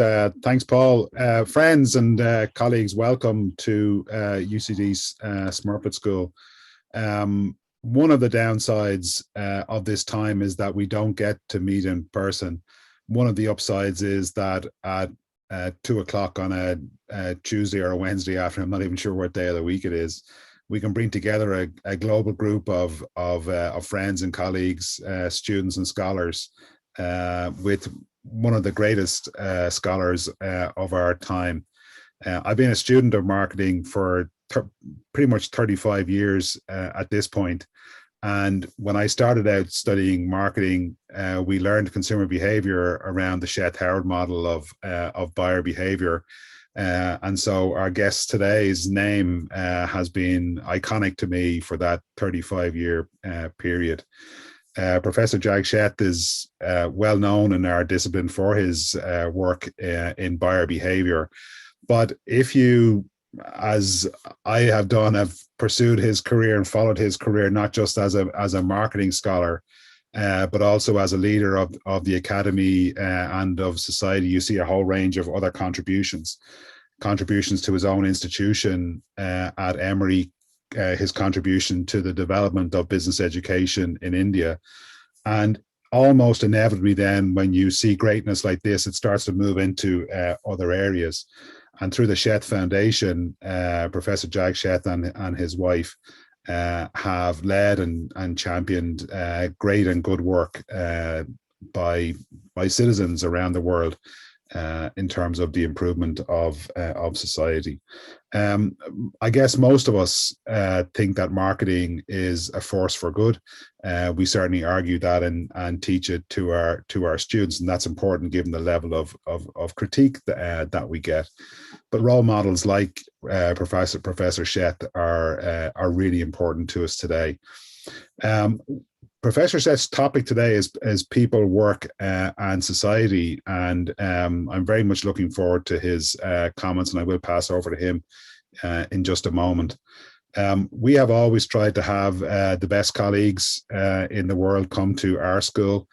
Thanks, Paul. Friends and colleagues, welcome to UCD Smurfit School. One of the downsides of this time is that we don't get to meet in person. One of the upsides is that at 2 o'clock on a Tuesday or a Wednesday afternoon, I'm not even sure what day of the week it is, we can bring together a global group of friends and colleagues, students and scholars, with one of the greatest scholars of our time. I've been a student of marketing for pretty much 35 years at this point. And when I started out studying marketing, we learned consumer behavior around the Sheth model of buyer behavior. And so our guest today's name has been iconic to me for that 35-year period. Professor Sheth is well known in our discipline for his work in buyer behavior. But if you, as I have done, have pursued his career and followed his career, not just as a marketing scholar, but also as a leader of the academy and of society, you see a whole range of other contributions to his own institution at Emory, his contribution to the development of business education in India. And almost inevitably then, when you see greatness like this, it starts to move into other areas. And through the Sheth Foundation, Professor Sheth and his wife have led and championed great and good work by citizens around the world in terms of the improvement of society. I guess most of us think that marketing is a force for good. We certainly argue that and teach it to our students, and that's important given the level of critique that we get. But role models like Professor Sheth are really important to us today. Professor Sheth's topic today is people, work, and society, and I'm very much looking forward to his comments, and I will pass over to him in just a moment. We have always tried to have the best colleagues in the world come to our school.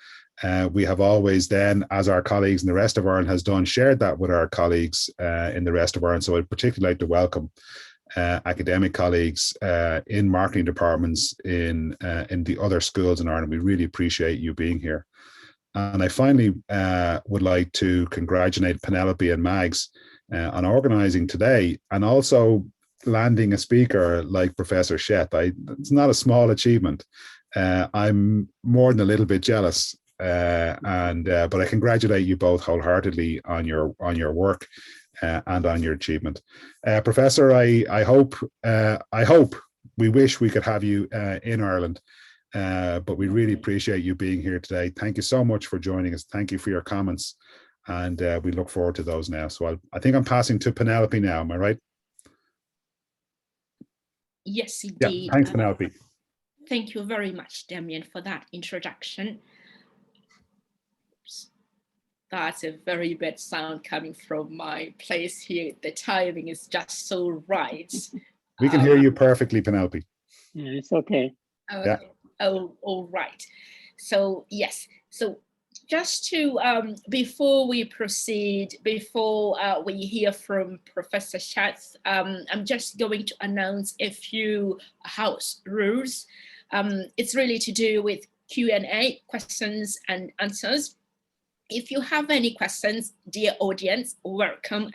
We have always then, as our colleagues in the rest of Ireland has done, shared that with our colleagues in the rest of Ireland. So I'd particularly like to welcome academic colleagues in marketing departments in the other schools in Ireland. We really appreciate you being here. And I finally would like to congratulate Penelope and Mags on organising today, and also landing a speaker like Professor Sheth. It's not a small achievement. I'm more than a little bit jealous, but I congratulate you both wholeheartedly on your work and on your achievement. Professor, I hope we wish we could have you in Ireland, but we really appreciate you being here today. Thank you so much for joining us. Thank you for your comments, and we look forward to those now. So I think I'm passing to Penelope now. Am I right? Yes, indeed. Yeah, thanks, Penelope. Thank you very much, Damian, for that introduction. Oops. That's a very bad sound coming from my place here. The timing is just so right. We can hear you perfectly, Penelope. Yeah, it's okay. Okay. Yeah. Oh, all right. So yes. So just to before we proceed, before we hear from Professor Sheth, I'm just going to announce a few house rules. It's really to do with Q&A, questions and answers. If you have any questions, dear audience, welcome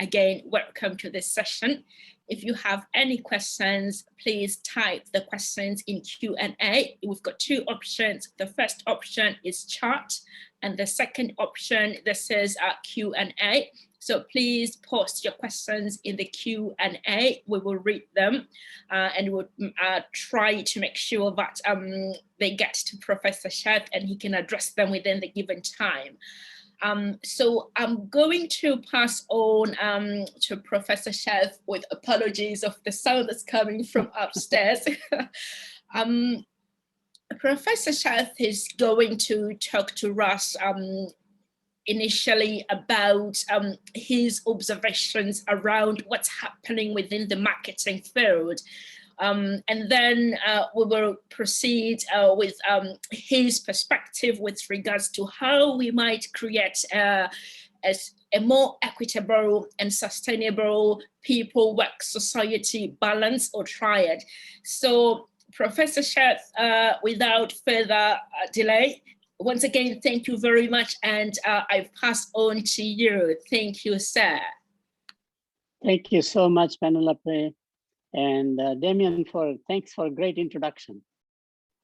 to this session. If you have any questions, please type the questions in Q&A. We've got two options. The first option is chat, and the second option, this is Q&A. So please post your questions in the Q&A. We will read them and we'll try to make sure that they get to Professor Sheth and he can address them within the given time. So I'm going to pass on to Professor Sheth with apologies of the sound that's coming from upstairs. Professor Sheth is going to talk to us initially about his observations around what's happening within the marketing field. And then we will proceed with his perspective with regards to how we might create a as a more equitable and sustainable people, work, society balance or triad. So Professor Sheth, without further delay, once again, thank you very much. And I pass on to you. Thank you, sir. Thank you so much, Penelope. And Damian, thanks for a great introduction.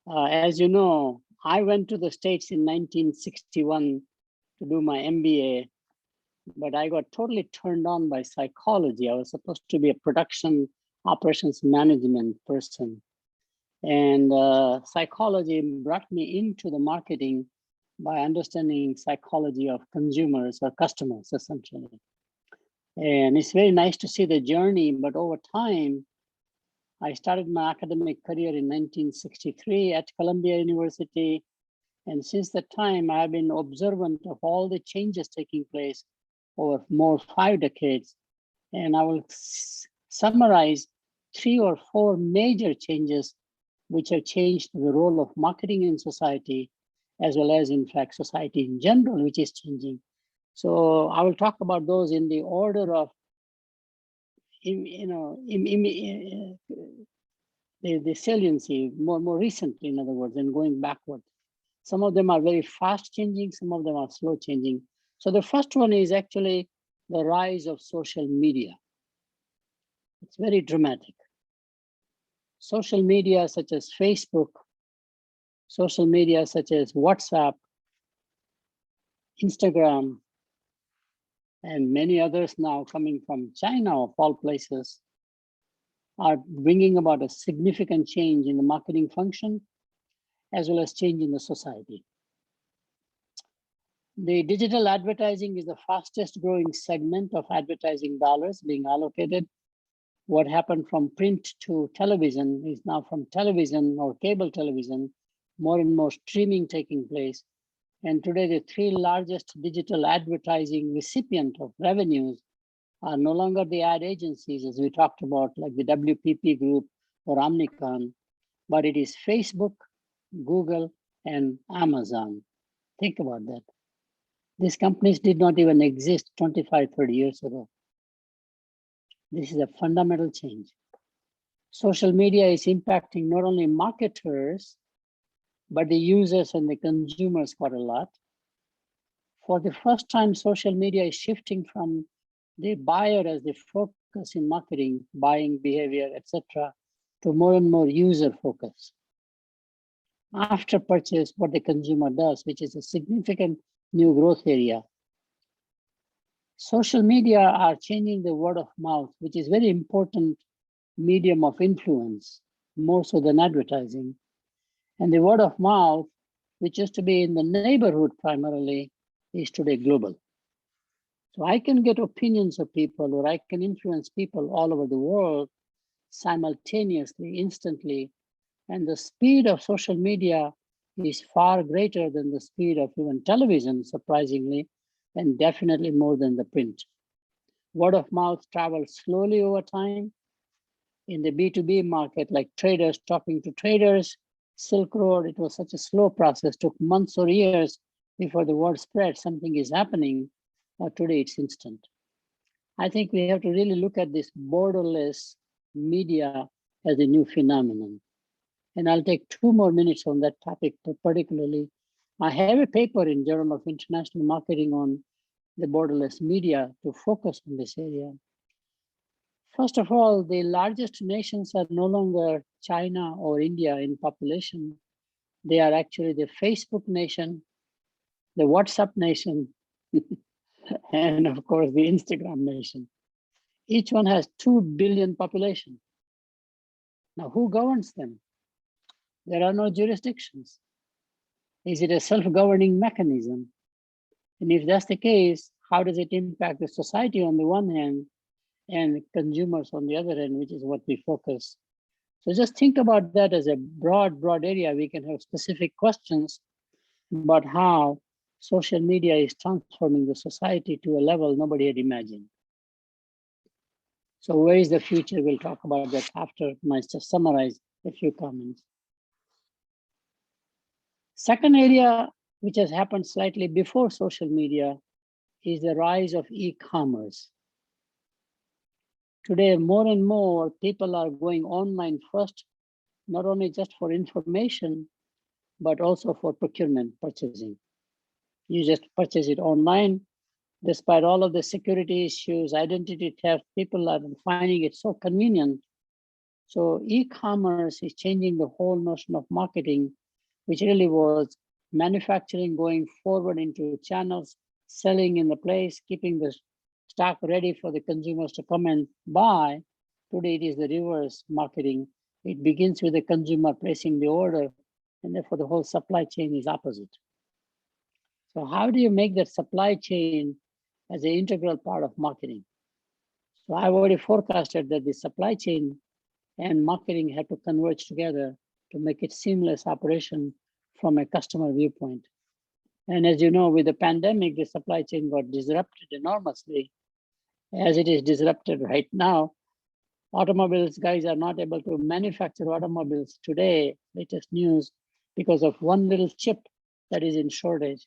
As you know, I went to the States in 1961 to do my MBA, but I got totally turned on by psychology. I was supposed to be a production operations management person. And psychology brought me into the marketing by understanding psychology of consumers or customers, essentially. And it's very nice to see the journey, but over time, I started my academic career in 1963 at Columbia University. And since that time, I've been observant of all the changes taking place over more 5 decades. And I will summarize 3 or 4 major changes which have changed the role of marketing in society, as well as, in fact, society in general, which is changing. So I will talk about those in the order of, the saliency, more recently, in other words, and going backward. Some of them are very fast changing, some of them are slow changing. So the first one is actually the rise of social media. It's very dramatic. Social media such as Facebook, social media such as WhatsApp, Instagram, and many others now coming from China, of all places, are bringing about a significant change in the marketing function, as well as change in the society. The digital advertising is the fastest growing segment of advertising dollars being allocated. What happened from print to television is now from television or cable television, more and more streaming taking place. And today, the 3 largest digital advertising recipient of revenues are no longer the ad agencies, as we talked about, like the WPP Group or Omnicom, but it is Facebook, Google, and Amazon. Think about that. These companies did not even exist 25, 30 years ago. This is a fundamental change. Social media is impacting not only marketers, but the users and the consumers quite a lot. For the first time, social media is shifting from the buyer as the focus in marketing, buying behavior, etc., to more and more user focus. After purchase, what the consumer does, which is a significant new growth area. Social media are changing the word of mouth, which is very important medium of influence, more so than advertising. And the word of mouth, which used to be in the neighborhood primarily, is today global. So I can get opinions of people, or I can influence people all over the world simultaneously, instantly. And the speed of social media is far greater than the speed of even television, surprisingly, and definitely more than the print. Word of mouth travels slowly over time. In the B2B market, like traders talking to traders, Silk Road, it was such a slow process, took months or years before the word spread, something is happening. Today it's instant. I think we have to really look at this borderless media as a new phenomenon. And I'll take 2 more minutes on that topic particularly. I have a paper in Journal of International Marketing on the borderless media to focus on this area. First of all, the largest nations are no longer China or India in population. They are actually the Facebook nation, the WhatsApp nation, and of course the Instagram nation. Each one has 2 billion population. Now, who governs them? There are no jurisdictions. Is it a self-governing mechanism? And if that's the case, how does it impact the society on the one hand and consumers on the other hand, which is what we focus. So just think about that as a broad area. We can have specific questions about how social media is transforming the society to a level nobody had imagined. So where is the future? We'll talk about that after I just summarize a few comments. Second area, which has happened slightly before social media, is the rise of e-commerce. Today, more and more people are going online first, not only just for information, but also for procurement, purchasing. You just purchase it online. Despite all of the security issues, identity theft, people are finding it so convenient. So e-commerce is changing the whole notion of marketing, which really was manufacturing going forward into channels, selling in the place, keeping the stock ready for the consumers to come and buy. Today it is the reverse marketing. It begins with the consumer placing the order, and therefore the whole supply chain is opposite. So how do you make that supply chain as an integral part of marketing? So I've already forecasted that the supply chain and marketing have to converge together to make it seamless operation from a customer viewpoint. And as you know, with the pandemic, the supply chain got disrupted enormously. As it is disrupted right now, automobiles guys are not able to manufacture automobiles today, latest news, because of one little chip that is in shortage.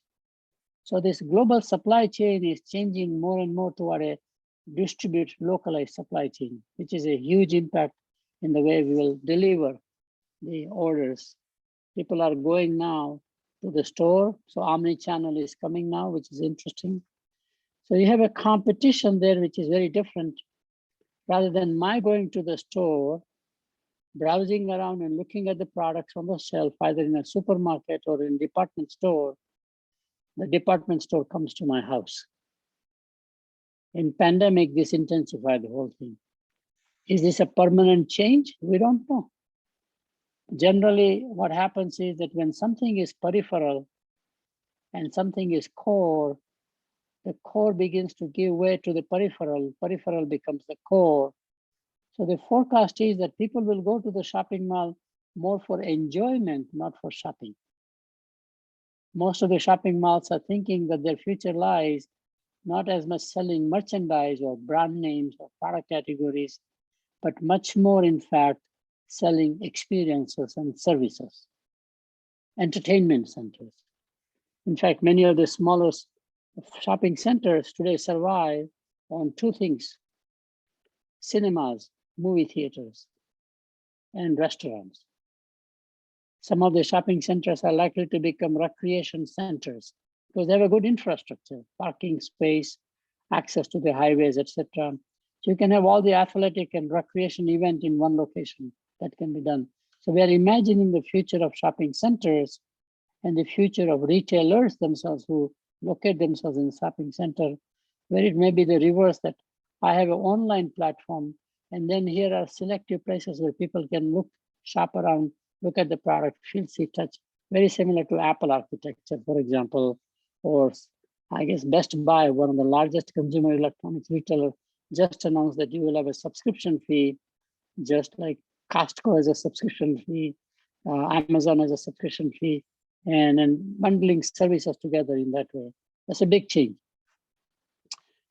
So this global supply chain is changing more and more toward a distributed, localized supply chain, which is a huge impact in the way we will deliver the orders. People are going now to the store. So omni-channel is coming now, which is interesting. So you have a competition there, which is very different. Rather than my going to the store, browsing around and looking at the products on the shelf, either in a supermarket or in a department store, the department store comes to my house. In pandemic, this intensified the whole thing. Is this a permanent change? We don't know. Generally, what happens is that when something is peripheral and something is core, the core begins to give way to the peripheral. Peripheral becomes the core. So the forecast is that people will go to the shopping mall more for enjoyment, not for shopping. Most of the shopping malls are thinking that their future lies not as much selling merchandise or brand names or product categories, but much more, in fact, selling experiences and services, entertainment centers. In fact, many of the smallest shopping centers today survive on two things: cinemas, movie theaters, and restaurants. Some of the shopping centers are likely to become recreation centers because they have a good infrastructure, parking space, access to the highways, etc. So you can have all the athletic and recreation event in one location. That can be done. So we are imagining the future of shopping centers and the future of retailers themselves who locate themselves in the shopping center, where it may be the reverse, that I have an online platform, and then here are selective places where people can look, shop around, look at the product, feel, see, touch, very similar to Apple architecture, for example, or I guess Best Buy, one of the largest consumer electronics retailer, just announced that you will have a subscription fee, just like Costco has a subscription fee, Amazon has a subscription fee, and then bundling services together in that way. That's a big change.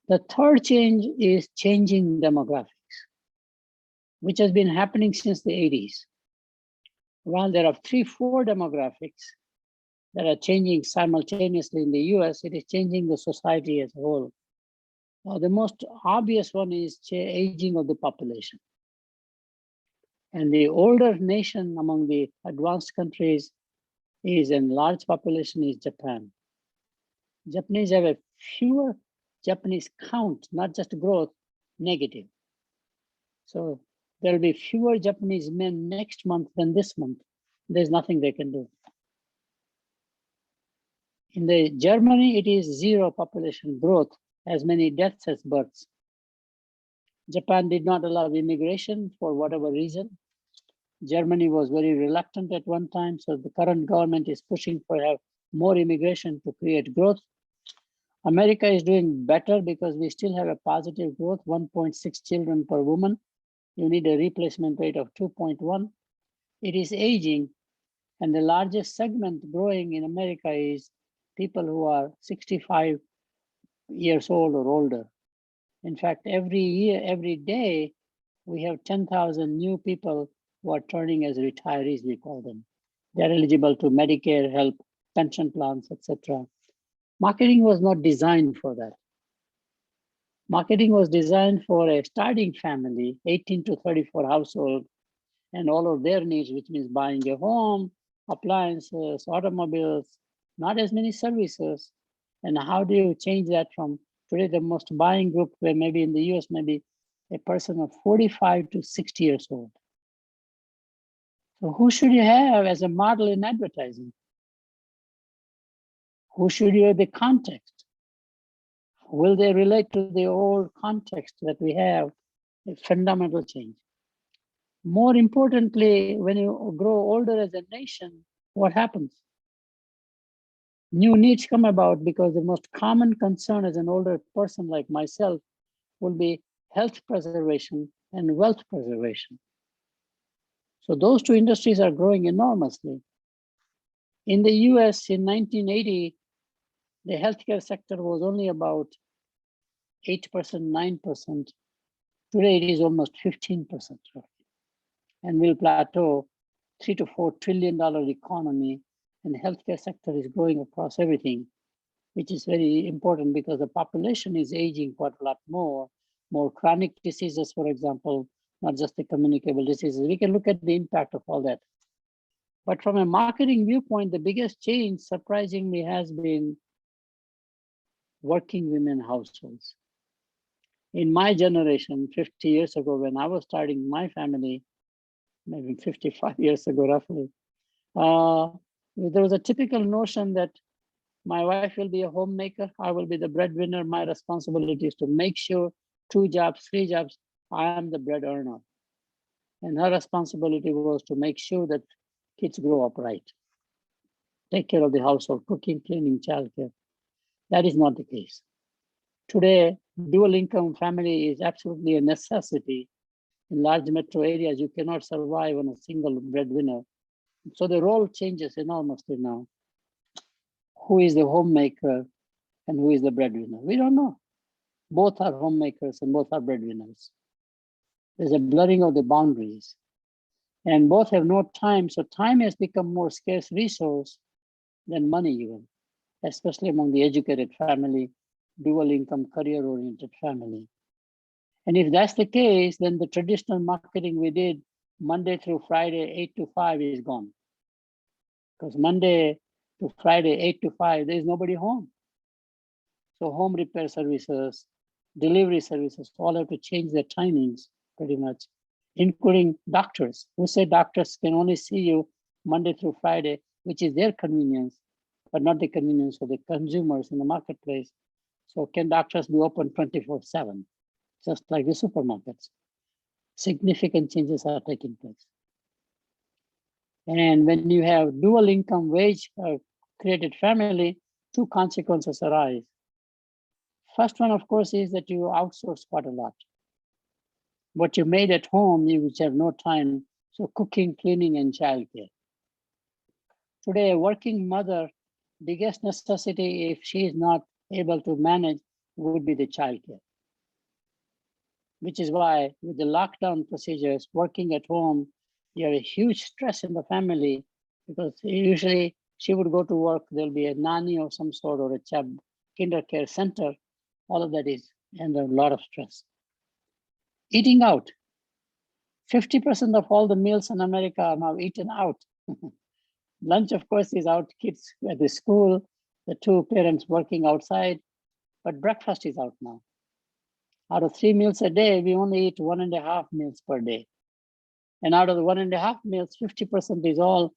The third change is changing demographics, which has been happening since the 80s. While there are 3-4 demographics that are changing simultaneously in the US, it is changing the society as a whole. The most obvious one is aging of the population. And the older nation among the advanced countries is, in large population, is Japan. Japanese have a fewer Japanese count, not just growth, negative. So there will be fewer Japanese men next month than this month. There's nothing they can do. In the Germany, it is 0 population growth, as many deaths as births. Japan did not allow immigration for whatever reason. Germany was very reluctant at one time, so the current government is pushing for have more immigration to create growth. America is doing better because we still have a positive growth, 1.6 children per woman. You need a replacement rate of 2.1. It is aging, and the largest segment growing in America is people who are 65 years old or older. In fact, every year, every day, we have 10,000 new people who are turning as retirees, we call them. They're eligible to Medicare, help, pension plans, etc. Marketing was not designed for that. Marketing was designed for a starting family, 18 to 34 household, and all of their needs, which means buying a home, appliances, automobiles, not as many services. And how do you change that from today, the most buying group, where maybe in the US, maybe a person of 45 to 60 years old. So who should you have as a model in advertising? Who should you have the context? Will they relate to the old context that we have? A fundamental change. More importantly, when you grow older as a nation, what happens? New needs come about because the most common concern as an older person like myself will be health preservation and wealth preservation. So those two industries are growing enormously. In the US in 1980, the healthcare sector was only about 8%, 9%. Today it is almost 15%. And will plateau, $3 to $4 trillion economy, and healthcare sector is growing across everything, which is very important because the population is aging quite a lot more chronic diseases, for example, not just the communicable diseases. We can look at the impact of all that. But from a marketing viewpoint, the biggest change, surprisingly, has been working women households. In my generation, 50 years ago, when I was starting my family, maybe 55 years ago, roughly, there was a typical notion that my wife will be a homemaker, I will be the breadwinner. My responsibility is to make sure 2 jobs, 3 jobs, I am the bread earner. And her responsibility was to make sure that kids grow up right, take care of the household, cooking, cleaning, childcare. That is not the case. Today, dual income family is absolutely a necessity. In large metro areas, you cannot survive on a single breadwinner. So the role changes enormously now. Who is the homemaker and who is the breadwinner? We don't know. Both are homemakers and both are breadwinners. There's a blurring of the boundaries. And both have no time, so time has become more scarce resource than money even, especially among the educated family, dual income, career-oriented family. And if that's the case, then the traditional marketing we did Monday through Friday, 8 to 5 is gone. Because Monday to Friday, 8 to 5, there's nobody home. So home repair services, delivery services, all have to change their timings pretty much, including doctors, who say doctors can only see you Monday through Friday, which is their convenience, but not the convenience of the consumers in the marketplace. So can doctors be open 24/7, just like the supermarkets? Significant changes are taking place. And when you have dual income wage created family, 2 consequences arise. First one, of course, is that you outsource quite a lot. What you made at home, you which have no time, so cooking, cleaning, and childcare. Today, a working mother, biggest necessity, if she is not able to manage, would be the childcare. Which is why, with the lockdown procedures, working at home, you have a huge stress in the family, because usually she would go to work, there'll be a nanny of some sort or a child kinder care center, all of that is, and a lot of stress. Eating out. 50% of all the meals in America are now eaten out. Lunch, of course, is out, kids at the school, the 2 parents working outside, but breakfast is out now. Out of 3 meals a day, we only eat 1.5 meals per day. And out of the 1.5 meals, 50% is all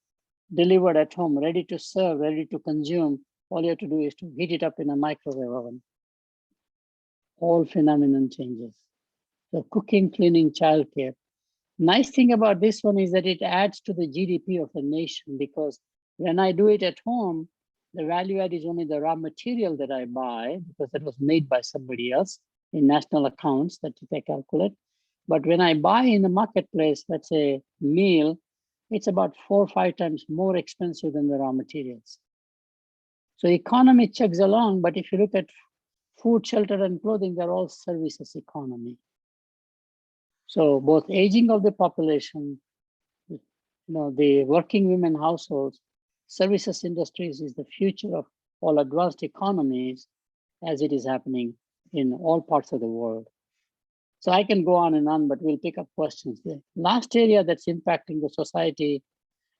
delivered at home, ready to serve, ready to consume. All you have to do is to heat it up in a microwave oven. Whole phenomenon changes. So cooking, cleaning, childcare. Nice thing about this one is that it adds to the GDP of the nation, because when I do it at home, the value add is only the raw material that I buy, because that was made by somebody else in national accounts that they calculate. But when I buy in the marketplace, let's say meal, it's about 4 or 5 times more expensive than the raw materials. So economy chugs along, but if you look at food, shelter, and clothing, they're all services economy. So both aging of the population, the working women households, services industries is the future of all advanced economies as it is happening. in all parts of the world. So I can go on and on, but we'll pick up questions there. Last area that's impacting the society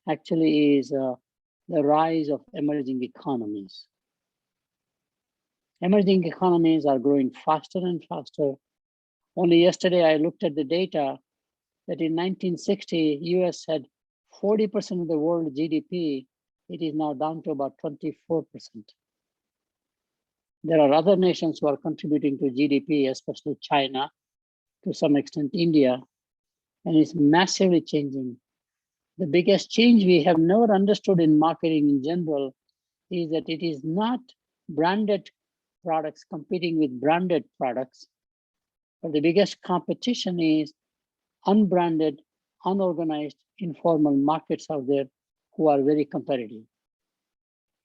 actually is the rise of emerging economies. Emerging economies are growing faster and faster. Only yesterday I looked at the data that in 1960, US had 40% of the world GDP. It is now down to about 24%. There are other nations who are contributing to GDP, especially China, to some extent India, and it's massively changing. The biggest change we have never understood in marketing in general is that it is not branded products competing with branded products, but the biggest competition is unbranded, unorganized, informal markets out there who are very competitive.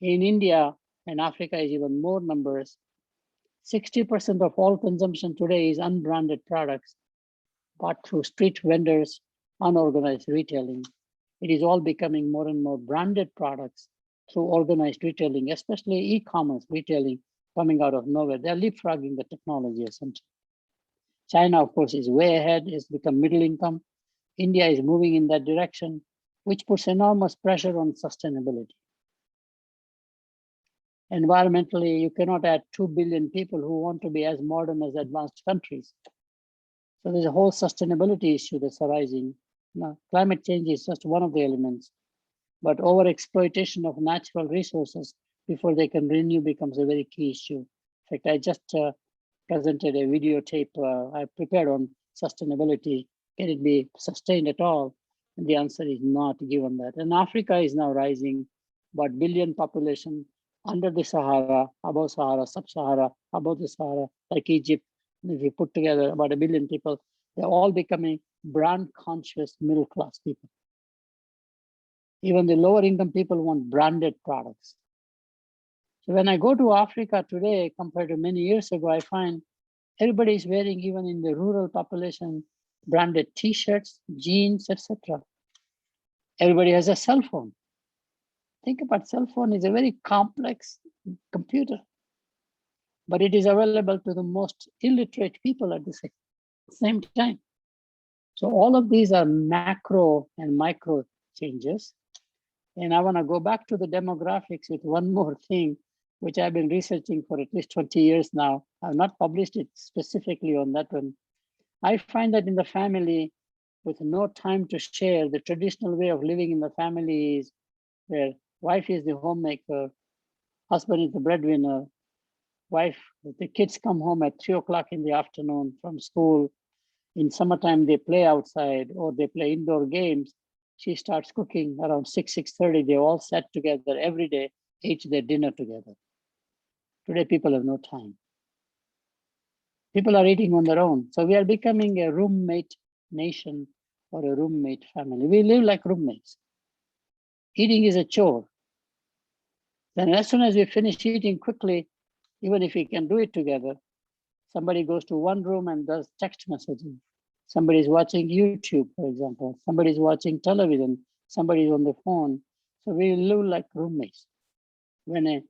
In India and Africa is even more numbers. 60% of all consumption today is unbranded products bought through street vendors, unorganized retailing. It is all becoming more and more branded products through organized retailing, especially e-commerce retailing coming out of nowhere. They're leapfrogging the technology essentially. China, of course, is way ahead, has become middle income. India is moving in that direction, which puts enormous pressure on sustainability. Environmentally, you cannot add 2 billion people who want to be as modern as advanced countries. So there's a whole sustainability issue that's arising. Now, climate change is just one of the elements, but overexploitation of natural resources before they can renew becomes a very key issue. In fact, I just presented a videotape I prepared on sustainability. Can it be sustained at all? And the answer is not given that. And Africa is now rising, about billion population under the Sahara, above Sahara, sub-Sahara, above the Sahara, like Egypt. If you put together about 1 billion people, they're all becoming brand conscious middle class people. Even the lower income people want branded products. So when I go to Africa today, compared to many years ago, I find everybody is wearing, even in the rural population, branded t-shirts, jeans, etc. Everybody has a cell phone. Think about cell phone is a very complex computer, but it is available to the most illiterate people at the same time. So all of these are macro and micro changes. And I want to go back to the demographics with one more thing, which I've been researching for at least 20 years now. I've not published it specifically on that one. I find that in the family, with no time to share, the traditional way of living in the family is where wife is the homemaker, husband is the breadwinner, the kids come home at 3 o'clock in the afternoon from school. In summertime, they play outside or they play indoor games. She starts cooking around 6:30. They all sat together every day, ate their dinner together. Today, people have no time. People are eating on their own. So we are becoming a roommate nation or a roommate family. We live like roommates. Eating is a chore. Then as soon as we finish eating quickly, even if we can do it together, somebody goes to one room and does text messaging. Somebody's watching YouTube, for example. Somebody's watching television. Somebody's on the phone. So we live like roommates. When a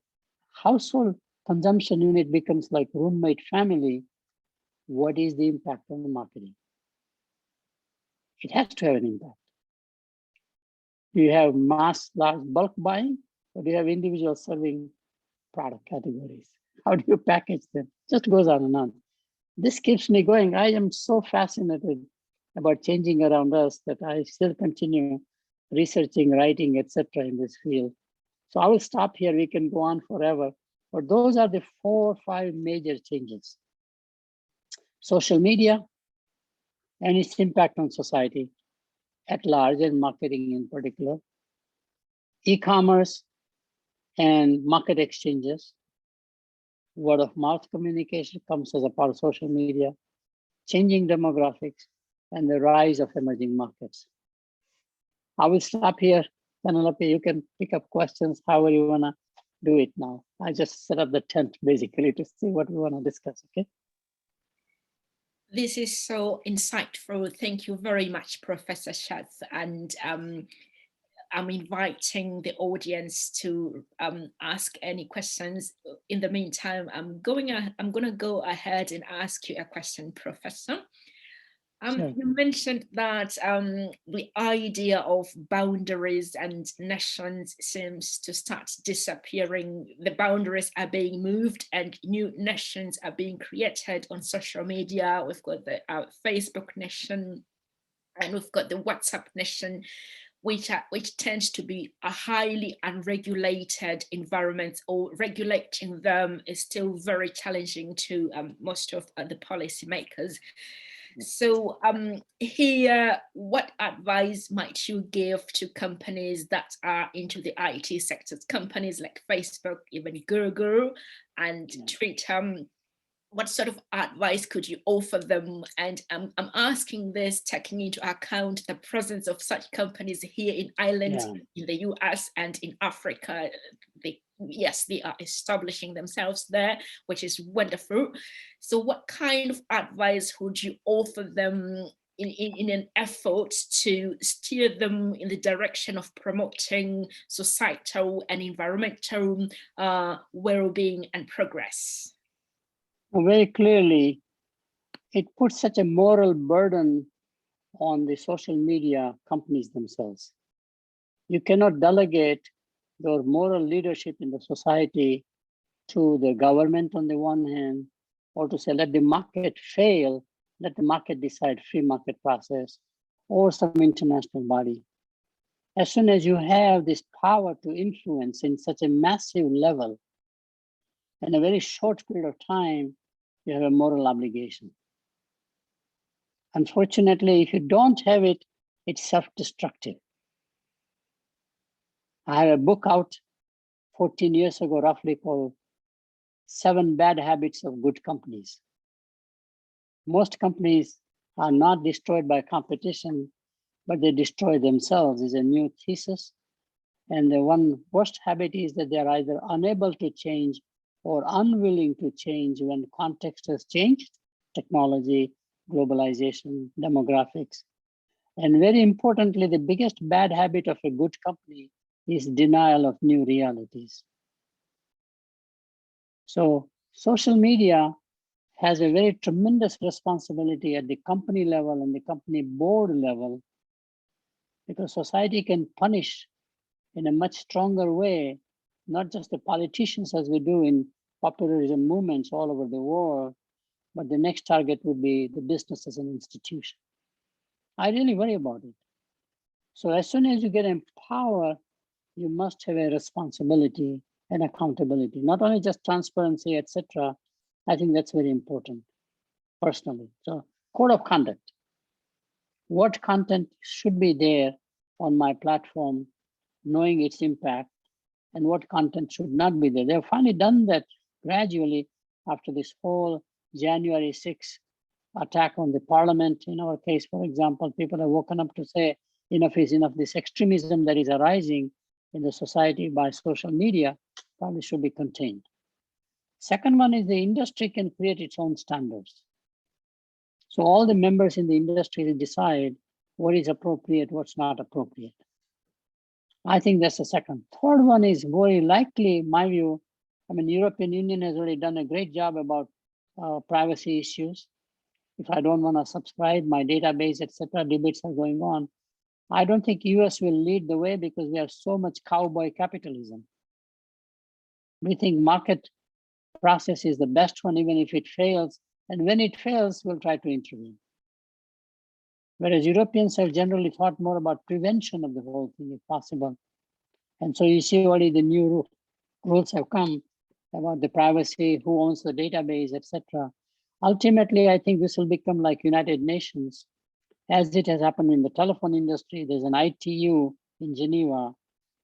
household consumption unit becomes like roommate family, what is the impact on the marketing? It has to have an impact. Do you have mass, large bulk buying, or do you have individual serving product categories? How do you package them? Just goes on and on. This keeps me going. I am so fascinated about changing around us that I still continue researching, writing, etc. in this field. So I will stop here. We can go on forever. But those are the 4 or 5 major changes. Social media and its impact on society at large and marketing in particular. E-commerce and market exchanges. Word of mouth communication comes as a part of social media. Changing demographics and the rise of emerging markets. I will stop here. Penelope, you can pick up questions however you want to do it now. I just set up the tent basically to see what we want to discuss, okay? This is so insightful. Thank you very much, Professor Sheth. And I'm inviting the audience to ask any questions. In the meantime, I'm going to go ahead and ask you a question, Professor. Sure. You mentioned that the idea of boundaries and nations seems to start disappearing. The boundaries are being moved and new nations are being created on social media. We've got the Facebook nation, and we've got the WhatsApp nation, which tends to be a highly unregulated environment, or regulating them is still very challenging to most of the policymakers. So here, what advice might you give to companies that are into the IT sectors, companies like Facebook, even Google and Twitter? What sort of advice could you offer them? And I'm asking this taking into account the presence of such companies here in Ireland, in the US, and in Africa. Yes, they are establishing themselves there, which is wonderful. So what kind of advice would you offer them in an effort to steer them in the direction of promoting societal and environmental well-being and progress? Very clearly, it puts such a moral burden on the social media companies themselves. You cannot delegate your moral leadership in the society to the government on the one hand, or to say, let the market fail, let the market decide, free market process, or some international body. As soon as you have this power to influence in such a massive level, in a very short period of time, you have a moral obligation. Unfortunately, if you don't have it, it's self-destructive. I have a book out 14 years ago, roughly, called 7 Bad Habits of Good Companies. Most companies are not destroyed by competition, but they destroy themselves, is a new thesis. And the one worst habit is that they're either unable to change or unwilling to change when context has changed, technology, globalization, demographics. And very importantly, the biggest bad habit of a good company is denial of new realities. So social media has a very tremendous responsibility at the company level and the company board level, because society can punish in a much stronger way, not just the politicians as we do in popularism movements all over the world, but the next target would be the business as an institution. I really worry about it. So as soon as you get in power, you must have a responsibility and accountability, not only just transparency, etc. I think that's very important, personally. So code of conduct. What content should be there on my platform, knowing its impact, and what content should not be there. They've finally done that gradually after this whole January 6th attack on the parliament. In our case, for example, people have woken up to say enough is enough. This extremism that is arising in the society by social media probably should be contained. Second one is the industry can create its own standards. So all the members in the industry decide what is appropriate, what's not appropriate. I think that's the second. Third one is very likely, in my view, I mean, European Union has already done a great job about privacy issues. If I don't want to subscribe, my database, etc., debates are going on. I don't think US will lead the way because we have so much cowboy capitalism. We think market process is the best one, even if it fails. And when it fails, we'll try to intervene. Whereas Europeans have generally thought more about prevention of the whole thing, if possible. And so you see already the new rules have come about the privacy, who owns the database, etc. Ultimately, I think this will become like United Nations, as it has happened in the telephone industry. There's an ITU in Geneva,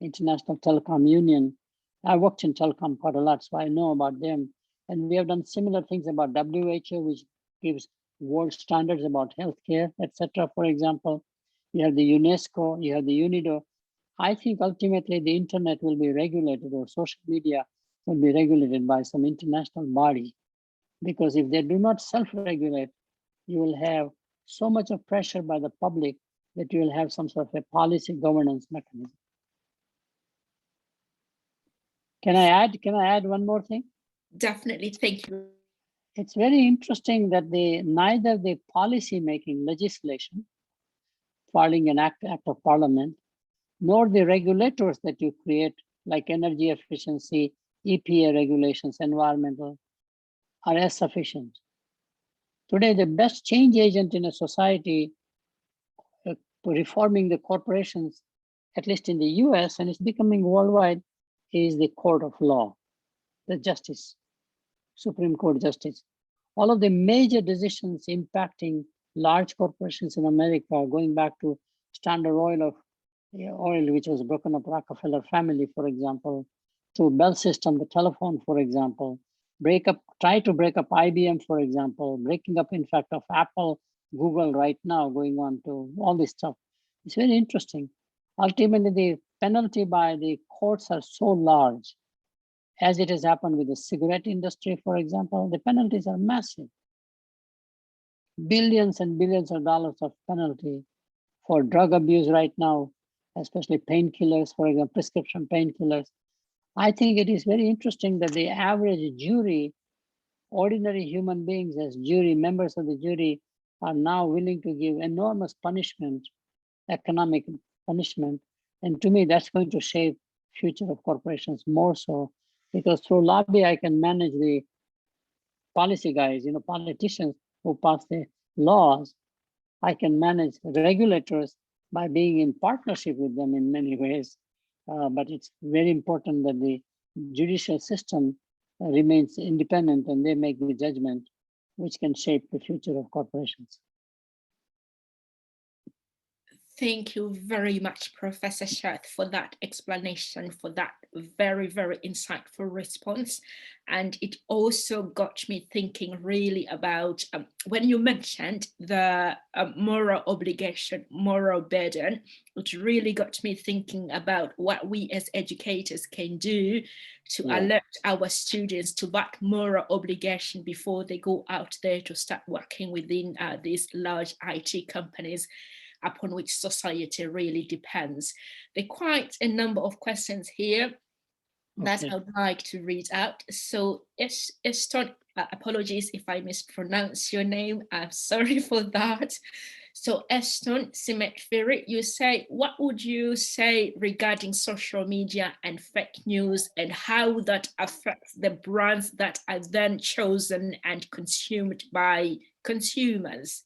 International Telecom Union. I worked in telecom quite a lot, so I know about them. And we have done similar things about WHO, which gives world standards about healthcare, etc. For example, you have the UNESCO, you have the UNIDO. I think ultimately the internet will be regulated, or social media will be regulated by some international body. Because if they do not self-regulate, you will have so much of pressure by the public that you will have some sort of a policy governance mechanism. Can I add one more thing? Definitely, thank you. It's very interesting that neither the policy making legislation, filing an act of parliament, nor the regulators that you create, like energy efficiency, EPA regulations, environmental, are as sufficient. Today, the best change agent in a society reforming the corporations, at least in the US, and it's becoming worldwide, is the court of law, the justice, Supreme Court justice. All of the major decisions impacting large corporations in America, going back to Standard Oil, which was broken up Rockefeller family, for example, to Bell System, the telephone, for example, try to break up IBM, for example, breaking up, in fact, of Apple, Google right now, going on to all this stuff. It's very interesting. Ultimately, the penalty by the courts are so large, as it has happened with the cigarette industry, for example, the penalties are massive. Billions and billions of dollars of penalty for drug abuse right now, especially painkillers, for example, prescription painkillers. I think it is very interesting that the average jury, ordinary human beings as jury, members of the jury, are now willing to give enormous punishment, economic punishment. And to me, that's going to shape future of corporations more so, because through lobby, I can manage the policy guys, politicians who pass the laws. I can manage regulators by being in partnership with them in many ways. But it's very important that the judicial system remains independent and they make the judgment which can shape the future of corporations. Thank you very much, Professor Sheth, for that explanation, for that very, very insightful response. And it also got me thinking really about when you mentioned the moral obligation, moral burden, it really got me thinking about what we as educators can do to alert our students to that moral obligation before they go out there to start working within these large IT companies upon which society really depends. There are quite a number of questions here that I would like to read out. So Eston, apologies if I mispronounce your name, I'm sorry for that. So Eston Simetfiri, you say, what would you say regarding social media and fake news and how that affects the brands that are then chosen and consumed by consumers?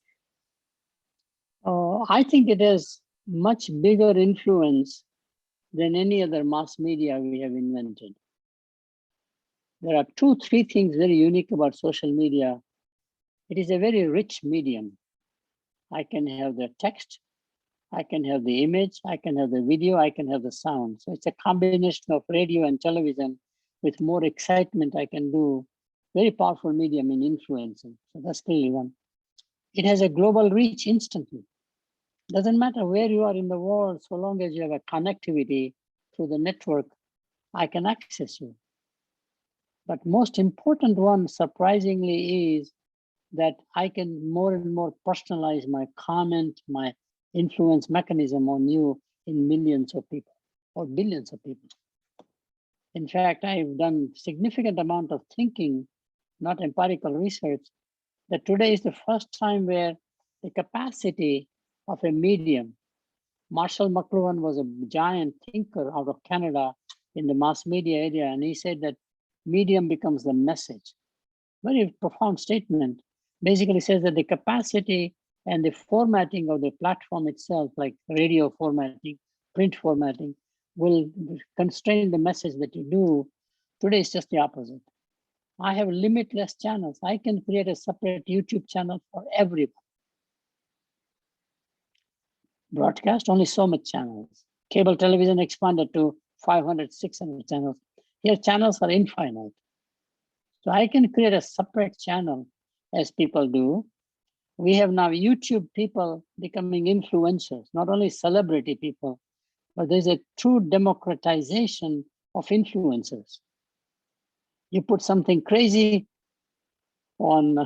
I think it has much bigger influence than any other mass media we have invented. There are 3 things very unique about social media. It is a very rich medium. I can have the text, I can have the image, I can have the video, I can have the sound. So it's a combination of radio and television with more excitement I can do. Very powerful medium in influencing. So that's clearly one. It has a global reach instantly. Doesn't matter where you are in the world, so long as you have a connectivity through the network, I can access you. But most important one, surprisingly, is that I can more and more personalize my comment, my influence mechanism on you in millions of people or billions of people. In fact, I've done significant amount of thinking, not empirical research, that today is the first time where the capacity of a medium. Marshall McLuhan was a giant thinker out of Canada in the mass media area, and he said that medium becomes the message. Very profound statement. Basically says that the capacity and the formatting of the platform itself, like radio formatting, print formatting, will constrain the message that you do. Today is just the opposite. I have limitless channels. I can create a separate YouTube channel for everyone. Broadcast, only so much channels. Cable television expanded to 500, 600 channels. Here, channels are infinite. So I can create a separate channel as people do. We have now YouTube people becoming influencers, not only celebrity people, but there's a true democratization of influencers. You put something crazy on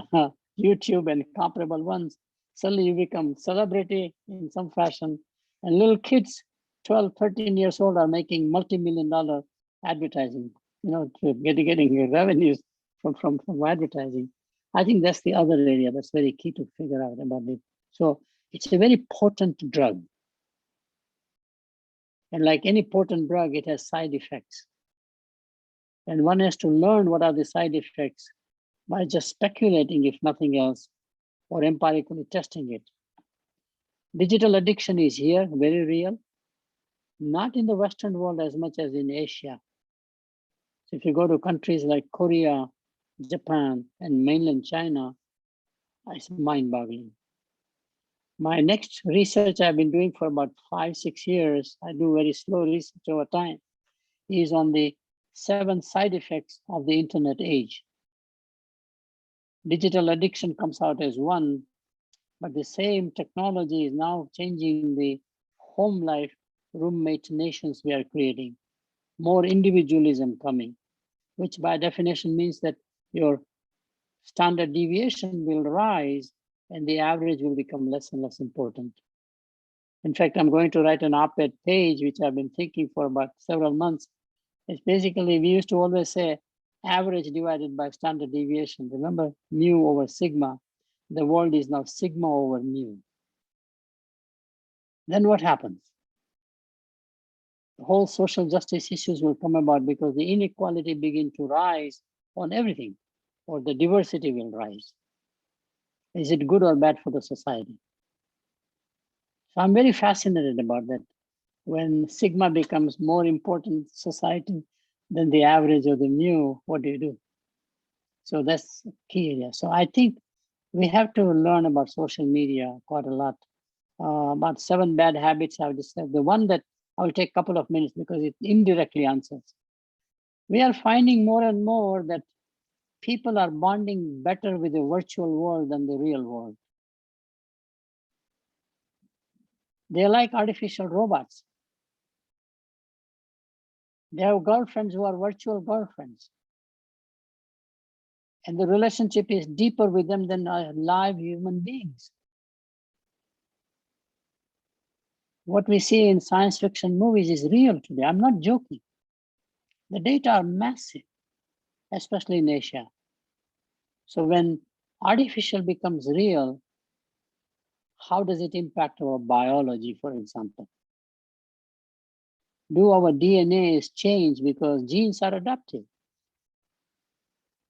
YouTube and comparable ones, suddenly you become celebrity in some fashion, and little kids, 12, 13 years old, are making multi-million-dollar advertising to getting revenues from advertising. I think that's the other area that's very key to figure out about it. So it's a very potent drug. And like any potent drug, it has side effects. And one has to learn what are the side effects by just speculating, if nothing else, or empirically testing it. Digital addiction is here, very real, not in the Western world as much as in Asia. So if you go to countries like Korea, Japan, and mainland China, it's mind-boggling. My next research I've been doing for about 5-6 years, I do very slow research over time, is on the 7 side effects of the internet age. Digital addiction comes out as one, but the same technology is now changing the home life, roommate nations we are creating. More individualism coming, which by definition means that your standard deviation will rise and the average will become less and less important. In fact, I'm going to write an op-ed page, which I've been thinking for about several months. It's basically, we used to always say average divided by standard deviation. Remember, mu over sigma. The world is now sigma over mu. Then what happens? The whole social justice issues will come about because the inequality begin to rise on everything, or the diversity will rise. Is it good or bad for the society? So I'm very fascinated about that. When sigma becomes more important society than the average or the mu, what do you do? So that's key area. So I think we have to learn about social media quite a lot. About 7 bad habits I've described. The one that I will take a couple of minutes because it indirectly answers. We are finding more and more that people are bonding better with the virtual world than the real world. They're like artificial robots. They have girlfriends who are virtual girlfriends. And the relationship is deeper with them than live human beings. What we see in science fiction movies is real today. I'm not joking. The data are massive, especially in Asia. So when artificial becomes real, how does it impact our biology, for example? Do our DNAs change because genes are adaptive?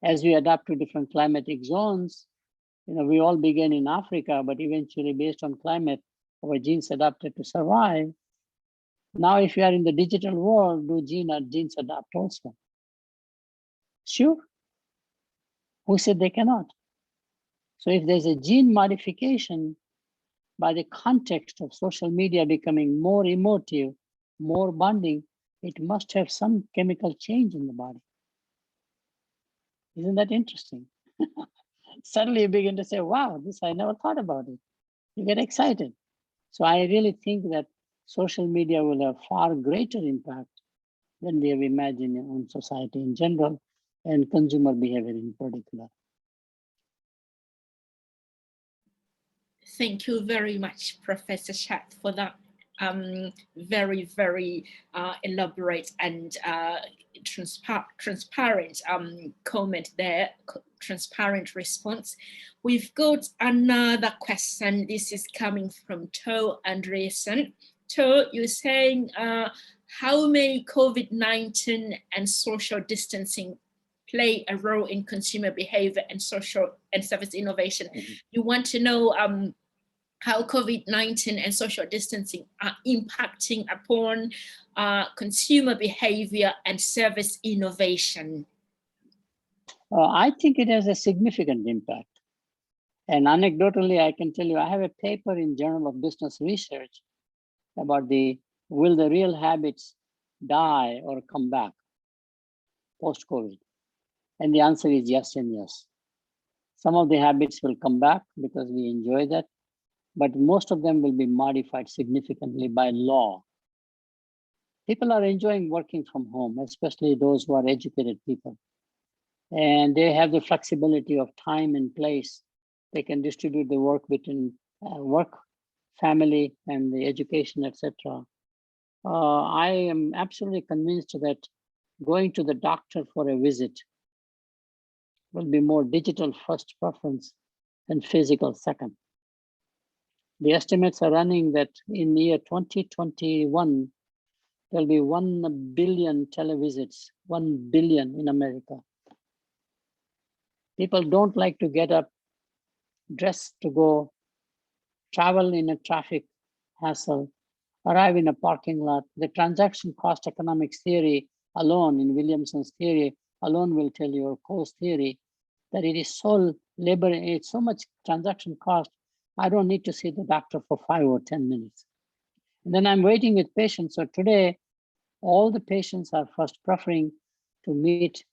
As we adapt to different climatic zones, we all began in Africa, but eventually based on climate, our genes adapted to survive. Now, if you are in the digital world, do genes adapt also? Sure. Who said they cannot? So if there's a gene modification, by the context of social media becoming more emotive, more bonding, it must have some chemical change in the body. Isn't that interesting? Suddenly you begin to say, wow, this I never thought about it. You get excited. So I really think that social media will have far greater impact than we have imagined on society in general and consumer behavior in particular. Thank you very much, Professor Sheth, for that very, very elaborate and transparent comment there, transparent response. We've got another question. This is coming from To Andreessen. To, you're saying, how may COVID-19 and social distancing play a role in consumer behavior and social and service innovation? Mm-hmm. You want to know how COVID-19 and social distancing are impacting upon consumer behavior and service innovation? I think it has a significant impact. And anecdotally, I can tell you, I have a paper in Journal of Business Research about will the real habits die or come back post-COVID? And the answer is yes and yes. Some of the habits will come back because we enjoy that, but most of them will be modified significantly by law. People are enjoying working from home, especially those who are educated people. And they have the flexibility of time and place. They can distribute the work between work, family, and the education, etc. I am absolutely convinced that going to the doctor for a visit will be more digital first preference and physical second. The estimates are running that in the year 2021, there'll be 1 billion televisits, 1 billion in America. People don't like to get up, dress to go, travel in a traffic hassle, arrive in a parking lot. The transaction cost economics theory alone, in Williamson's theory alone, will tell you, or Coe's theory, that it is so labor, it's so much transaction cost, I don't need to see the doctor for 5 or 10 minutes. And then I'm waiting with patients. So today, all the patients are first preferring to meet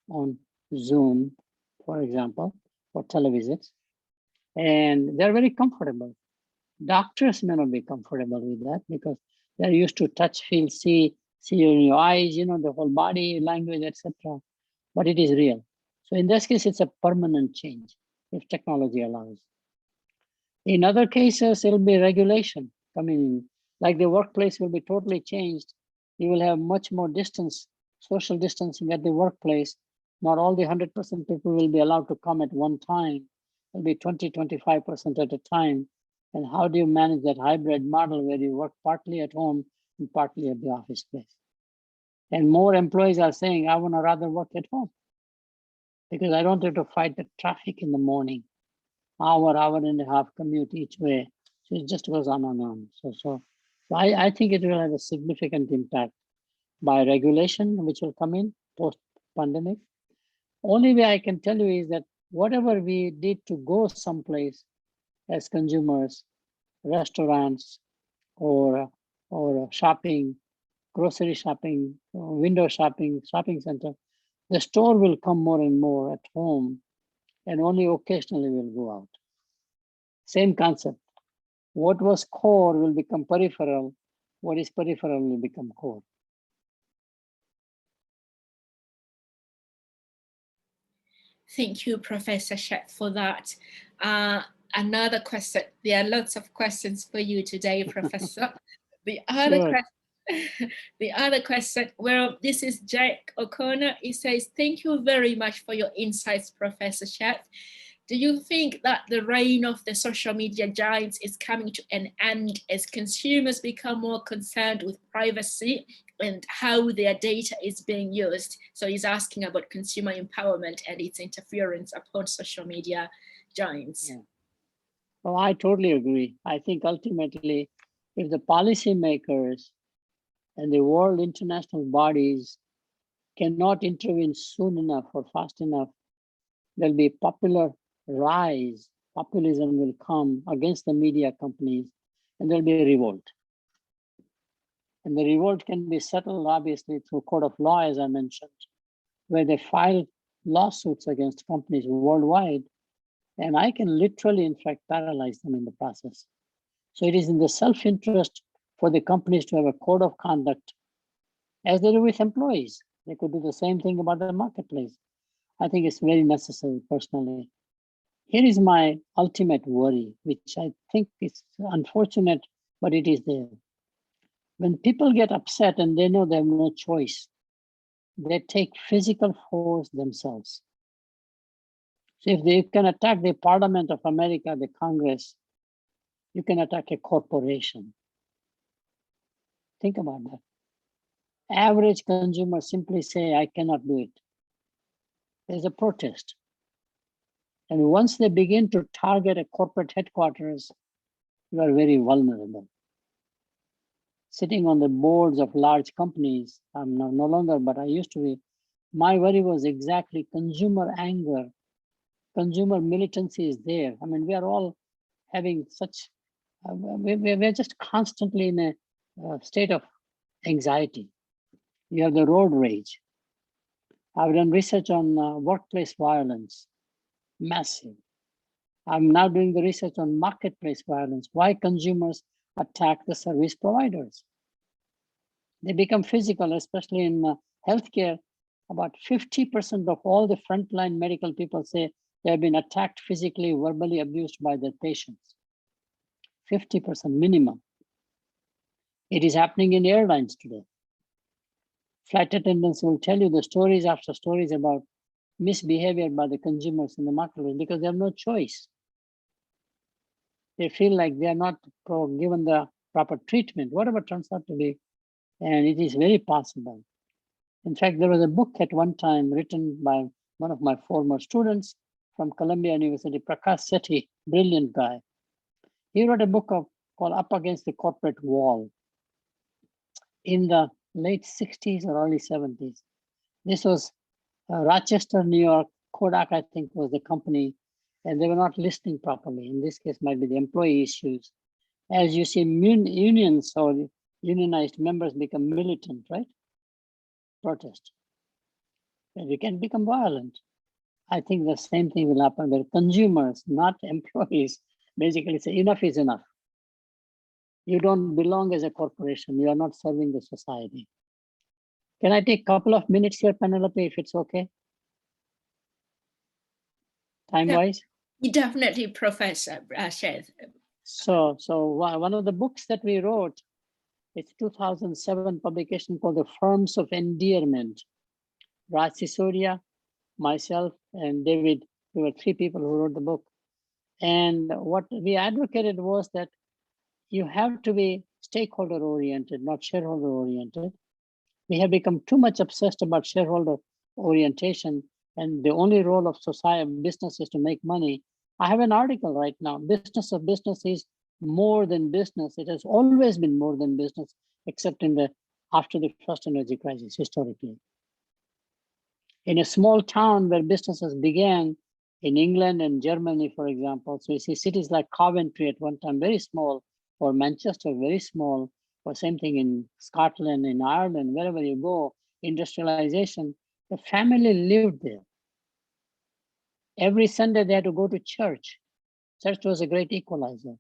on Zoom, for example, for televisits. And they're very comfortable. Doctors may not be comfortable with that because they're used to touch, feel, see you in your eyes, you know, the whole body language, etc. But it is real. So in this case, it's a permanent change if technology allows. In other cases, it'll be regulation coming in. Like the workplace will be totally changed. You will have much more distance, social distancing at the workplace. Not all the 100% people will be allowed to come at one time. It'll be 20, 25% at a time. And how do you manage that hybrid model where you work partly at home and partly at the office place? And more employees are saying, I want to rather work at home because I don't have to fight the traffic in the morning, hour and a half commute each way. So it just goes on and on. So I think it will have a significant impact by regulation, which will come in post-pandemic. Only way I can tell you is that whatever we need to go someplace as consumers, restaurants or shopping, grocery shopping, window shopping, shopping center, the store will come more and more at home and only occasionally will go out. Same concept. What was core will become peripheral. What is peripheral will become core. Thank you, Professor Sheth, for that. Another question. There are lots of questions for you today, Professor. The other question, well, this is Jack O'Connor. He says, thank you very much for your insights, Professor Sheth. Do you think that the reign of the social media giants is coming to an end as consumers become more concerned with privacy and how their data is being used? So he's asking about consumer empowerment and its interference upon social media giants. Yeah. Oh, I totally agree. I think ultimately, if the policymakers and the world international bodies cannot intervene soon enough or fast enough, there'll be populism will come against the media companies, and there'll be a revolt. And the revolt can be settled, obviously, through court of law, as I mentioned, where they file lawsuits against companies worldwide, and I can literally, in fact, paralyze them in the process. So it is in the self-interest for the companies to have a code of conduct, as they do with employees. They could do the same thing about the marketplace. I think it's very necessary, personally. Here is my ultimate worry, which I think is unfortunate, but it is there. When people get upset and they know they have no choice, they take physical force themselves. So if they can attack the Parliament of America, the Congress, you can attack a corporation. Think about that. Average consumers simply say, I cannot do it. There's a protest. And once they begin to target a corporate headquarters, you are very vulnerable. Sitting on the boards of large companies, I'm no longer, but I used to be, my worry was exactly consumer anger. Consumer militancy is there. I mean, we are all having such, we're just constantly in a state of anxiety. You have the road rage. I've done research on workplace violence, massive. I'm now doing the research on marketplace violence, why consumers attack the service providers. They become physical, especially in healthcare. About 50% of all the frontline medical people say they have been attacked physically, verbally abused by their patients. 50% minimum. It is happening in airlines today. Flight attendants will tell you the stories after stories about misbehavior by the consumers in the marketplace because they have no choice. They feel like they are not given the proper treatment, whatever turns out to be, and it is very possible. In fact, there was a book at one time written by one of my former students from Columbia University, Prakash Sethi, brilliant guy. He wrote a book called Up Against the Corporate Wall in the late 60s or early 70s. This was Rochester, New York. Kodak, I think, was the company, and they were not listening properly. In this case, might be the employee issues. As you see, unions or unionized members become militant, right? Protest. And we can become violent. I think the same thing will happen where consumers, not employees, basically say enough is enough. You don't belong as a corporation. You are not serving the society. Can I take a couple of minutes here, Penelope, if it's okay? Time-wise? Definitely, Professor Sheth. So one of the books that we wrote, it's 2007 publication called The Firms of Endearment. Raj Sisodia, myself, and David, we were three people who wrote the book. And what we advocated was that you have to be stakeholder oriented, not shareholder oriented. We have become too much obsessed about shareholder orientation, and the only role of society, business is to make money. I have an article right now, Business of Business is more than business. It has always been more than business, except after the first energy crisis, historically. In a small town where businesses began, in England and Germany, for example, so you see cities like Coventry at one time, very small, or Manchester, very small, or same thing in Scotland, in Ireland, wherever you go, industrialization, the family lived there. Every Sunday they had to go to church. Church was a great equalizer.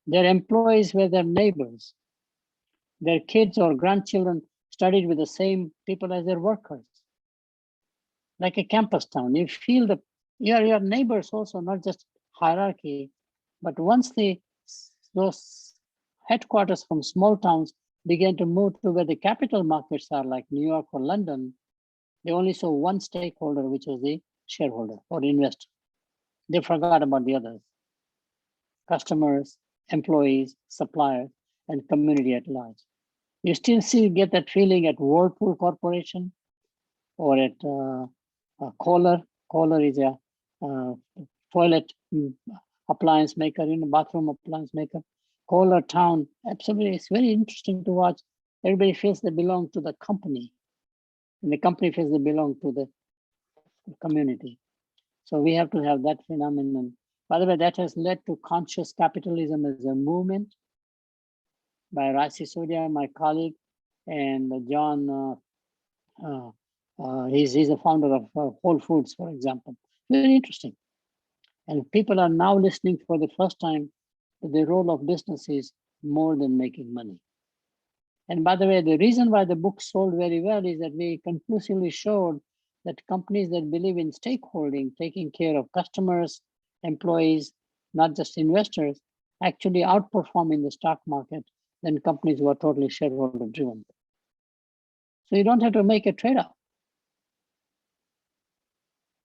Their employees were their neighbors. Their kids or grandchildren studied with the same people as their workers. Like a campus town, you feel your neighbors also, not just hierarchy, but once those headquarters from small towns began to move to where the capital markets are, like New York or London, they only saw one stakeholder, which was the shareholder or investor. They forgot about the others: customers, employees, suppliers, and community at large. You still get that feeling at Whirlpool Corporation or at Kohler. Kohler is a toilet appliance maker, bathroom appliance maker. Kohler town, absolutely, it's very interesting to watch. Everybody feels they belong to the company, and the company feels they belong to the community. So we have to have that phenomenon. By the way, that has led to conscious capitalism as a movement by Raj Sisodia, my colleague, and John. He's a founder of Whole Foods, for example. Very interesting. And people are now listening for the first time that the role of business is more than making money. And by the way, the reason why the book sold very well is that we conclusively showed that companies that believe in stakeholding, taking care of customers, employees, not just investors, actually outperform in the stock market than companies who are totally shareholder driven. So you don't have to make a trade-off,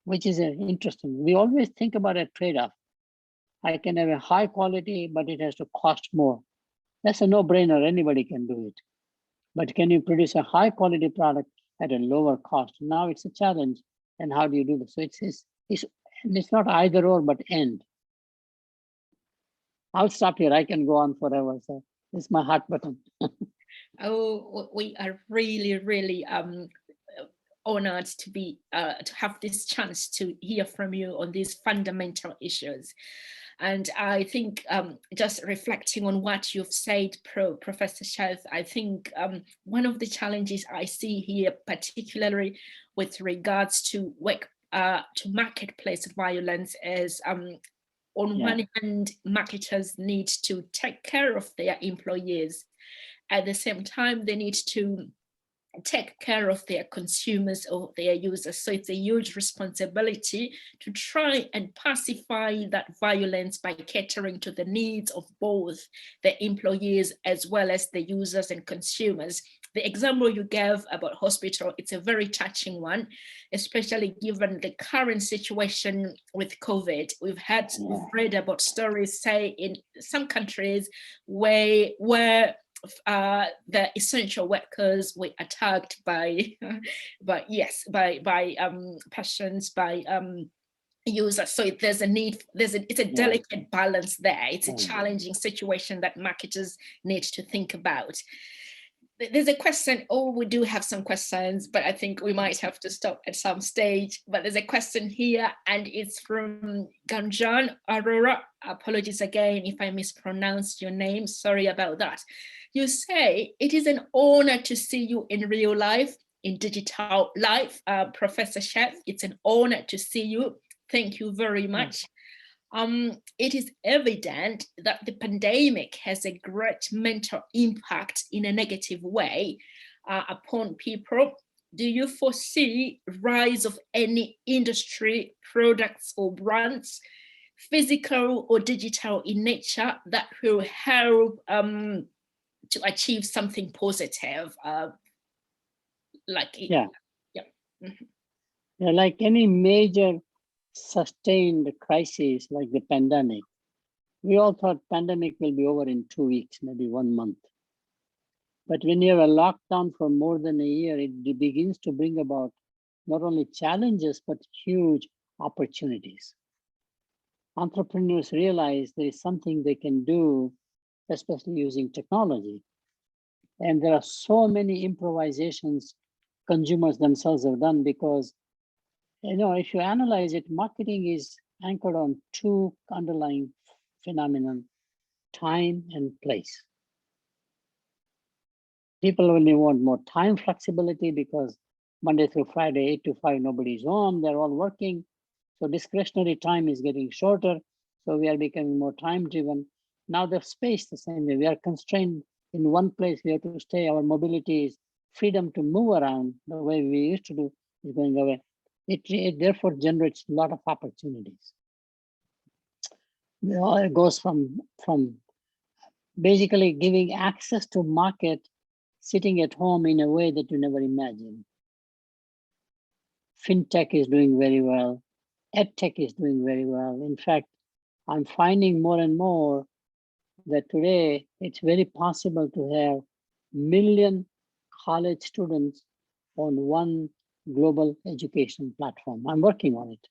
which is interesting. We always think about a trade-off. I can have a high quality, but it has to cost more. That's a no-brainer, anybody can do it. But can you produce a high quality product at a lower cost? Now it's a challenge. And how do you do this? So it's not either or, but and. I'll stop here. I can go on forever. So it's my hot button. Oh, we are really, really honored to have this chance to hear from you on these fundamental issues. And I think just reflecting on what you've said, Professor Sheth, I think one of the challenges I see here, particularly with regards to to marketplace violence, is on one hand, marketers need to take care of their employees. At the same time, they need to take care of their consumers or their users. So it's a huge responsibility to try and pacify that violence by catering to the needs of both the employees as well as the users and consumers. The example you gave about hospital, it's a very touching one, especially given the current situation with COVID. We've read about stories, say, in some countries where the essential workers were attacked by patients, by users. So there's a need, it's a delicate balance there. It's a challenging situation that marketers need to think about. There's a question, we do have some questions, but I think we might have to stop at some stage. But there's a question here, and it's from Ganjan Aurora. Apologies again if I mispronounced your name, sorry about that. You say, it is an honor to see you in real life, in digital life. Professor Sheth, it's an honor to see you. Thank you very much. It is evident that the pandemic has a great mental impact in a negative way upon people. Do you foresee rise of any industry, products or brands, physical or digital in nature, that will help to achieve something positive? Like any major sustained crisis like the pandemic, we all thought pandemic will be over in 2 weeks, maybe 1 month. But when you have a lockdown for more than a year, it begins to bring about not only challenges, but huge opportunities. Entrepreneurs realize there is something they can do, especially using technology. And there are so many improvisations consumers themselves have done, because if you analyze it, marketing is anchored on two underlying phenomena: time and place. People only want more time flexibility because Monday through Friday, 8 to 5, nobody's home, they're all working. So discretionary time is getting shorter. So we are becoming more time driven. Now the space the same way. We are constrained in one place, we have to stay. Our mobility is freedom to move around the way we used to do is going away. It therefore generates a lot of opportunities. It goes from basically giving access to market, sitting at home in a way that you never imagined. FinTech is doing very well. EdTech is doing very well. In fact, I'm finding more and more that today it's very possible to have 1 million college students on one global education platform. I'm working on it.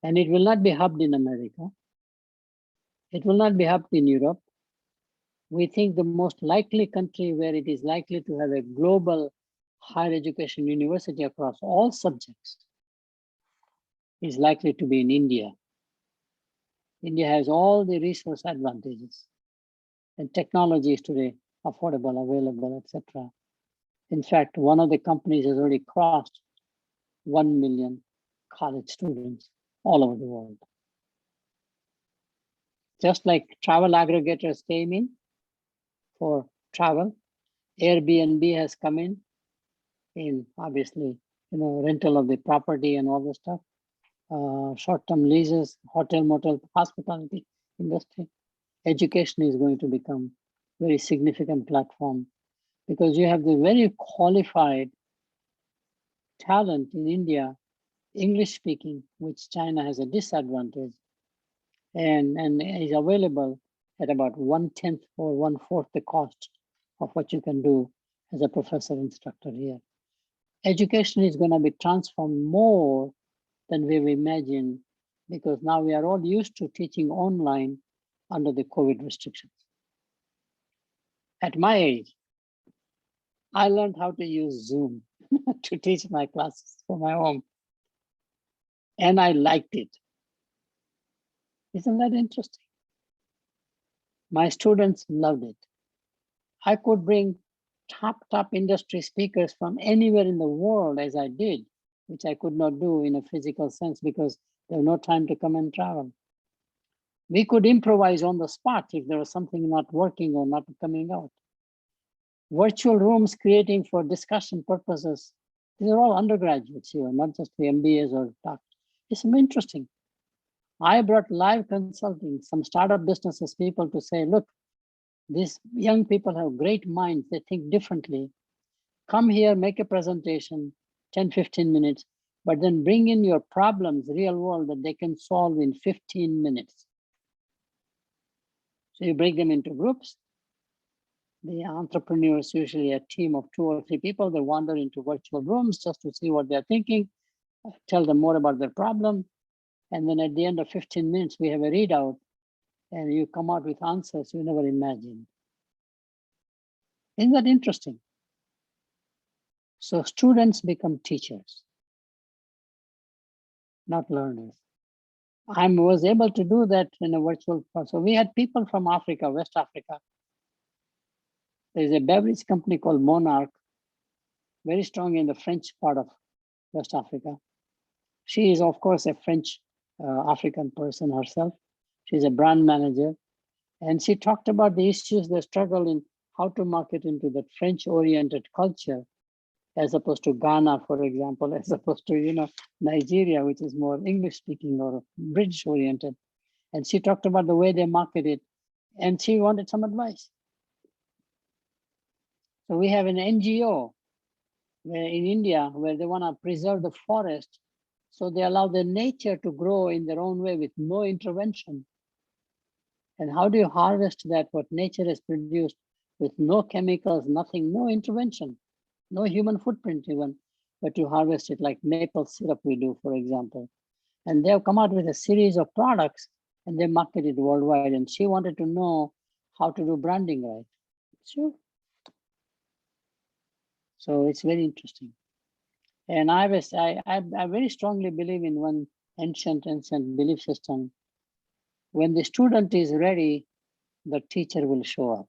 And it will not be hubbed in America. It will not be hubbed in Europe. We think the most likely country where it is likely to have a global higher education university across all subjects is likely to be in India. India has all the resource advantages, and technology is today affordable, available, etc. In fact, one of the companies has already crossed 1 million college students all over the world. Just like travel aggregators came in for travel, Airbnb has come in obviously, rental of the property and all the stuff, short-term leases, hotel, motel, hospitality industry. Education is going to become very significant platform, because you have the very qualified talent in India, English speaking, which China has a disadvantage, and is available at about 1/10 or 1/4 the cost of what you can do as a professor instructor here. Education is going to be transformed more than we've imagined, because now we are all used to teaching online under the COVID restrictions. At my age, I learned how to use Zoom to teach my classes from my home. And I liked it. Isn't that interesting? My students loved it. I could bring top industry speakers from anywhere in the world, as I did, which I could not do in a physical sense because there was no time to come and travel. We could improvise on the spot if there was something not working or not coming out. Virtual rooms creating for discussion purposes. These are all undergraduates here, not just the MBAs or doctors. It's interesting. I brought live consulting, some startup businesses people to say, look, these young people have great minds, they think differently. Come here, make a presentation, 10, 15 minutes, but then bring in your problems, real world, that they can solve in 15 minutes. So you break them into groups. The entrepreneurs, usually a team of 2 or 3 people, they wander into virtual rooms just to see what they're thinking, tell them more about their problem. And then at the end of 15 minutes, we have a readout and you come out with answers you never imagined. Isn't that interesting? So students become teachers, not learners. I was able to do that in a virtual process. So we had people from Africa, West Africa. There's a beverage company called Monarch, very strong in the French part of West Africa. She is, of course, a French African person herself. She's a brand manager. And she talked about the issues they struggle in how to market into that French-oriented culture, as opposed to Ghana, for example, as opposed to, Nigeria, which is more English-speaking or British-oriented. And she talked about the way they market it, and she wanted some advice. So we have an NGO where in India where they want to preserve the forest. So they allow the nature to grow in their own way with no intervention. And how do you harvest that, what nature has produced with no chemicals, nothing, no intervention, no human footprint even, but you harvest it like maple syrup we do, for example. And they've come out with a series of products and they market it worldwide. And she wanted to know how to do branding right. Sure. So it's very interesting. And I very strongly believe in one ancient belief system. When the student is ready, the teacher will show up.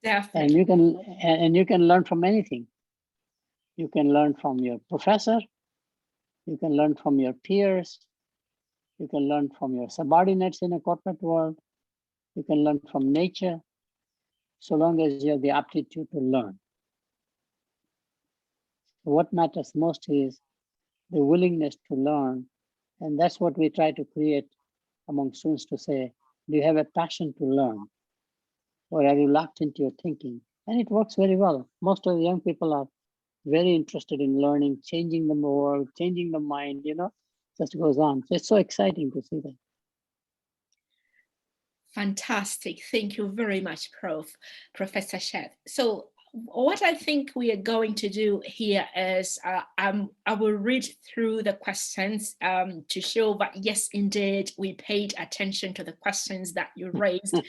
Definitely. And you can learn from anything. You can learn from your professor. You can learn from your peers. You can learn from your subordinates in a corporate world. You can learn from nature, so long as you have the aptitude to learn. What matters most is the willingness to learn. And that's what we try to create among students to say, do you have a passion to learn? Or are you locked into your thinking? And it works very well. Most of the young people are very interested in learning, changing the world, changing the mind, just goes on. So it's so exciting to see that. Fantastic. Thank you very much, Professor Sheth. So what I think we are going to do here is I will read through the questions to show that, yes, indeed, we paid attention to the questions that you raised.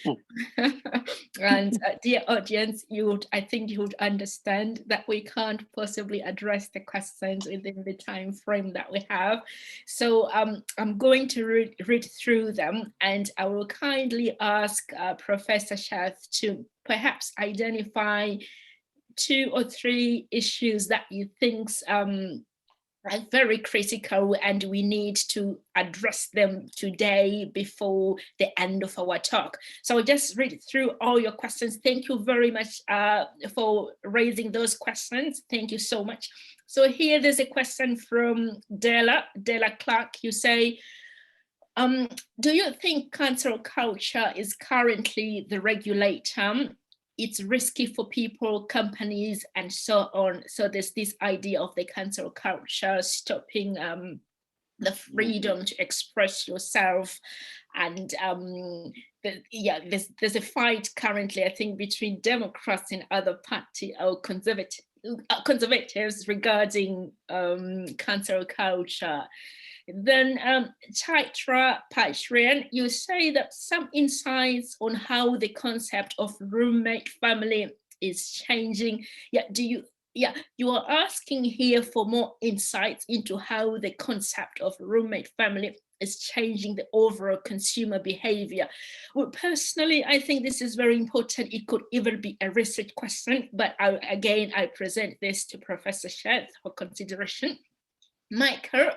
And dear audience, I think you would understand that we can't possibly address the questions within the time frame that we have. So I'm going to read through them, and I will kindly ask Professor Sheth to perhaps identify 2 or 3 issues that you think are very critical and we need to address them today before the end of our talk. So I'll just read through all your questions. Thank you very much for raising those questions. Thank you so much. So here there's a question from Della Clark. You say, do you think cancel culture is currently the regulator? It's risky for people, companies, and so on. So there's this idea of the cancel culture stopping the freedom to express yourself. And there's a fight currently, I think, between Democrats and other party or conservatives regarding cancel culture. Then Chaitra Pachrian, you say that some insights on how the concept of roommate family is changing. You are asking here for more insights into how the concept of roommate family is changing the overall consumer behavior. Well, personally, I think this is very important. It could even be a research question, but I present this to Professor Sheth for consideration. Michael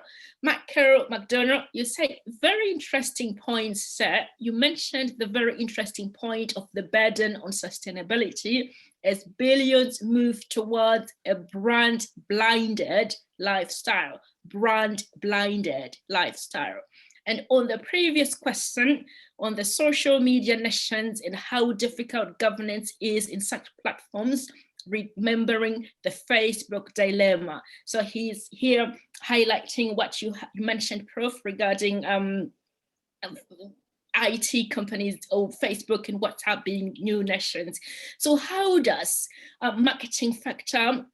McDonald, you say very interesting points, sir. You mentioned the very interesting point of the burden on sustainability as billions move towards a brand-blinded lifestyle. And on the previous question on the social media nations and how difficult governance is in such platforms, remembering the Facebook dilemma. So he's here highlighting what you mentioned, Prof, regarding IT companies or Facebook and WhatsApp being new nations. So how does marketing factor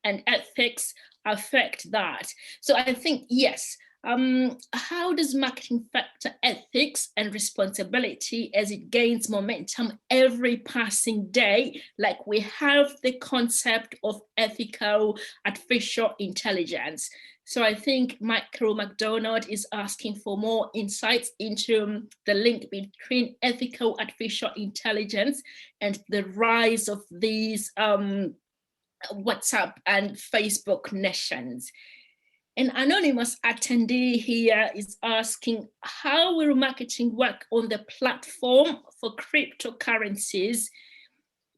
and ethics affect that? So I think, yes, how does marketing factor ethics and responsibility as it gains momentum every passing day? Like we have the concept of ethical artificial intelligence. So I think Michael McDonald is asking for more insights into the link between ethical artificial intelligence and the rise of these WhatsApp and Facebook nations. An anonymous attendee here is asking, how will marketing work on the platform for cryptocurrencies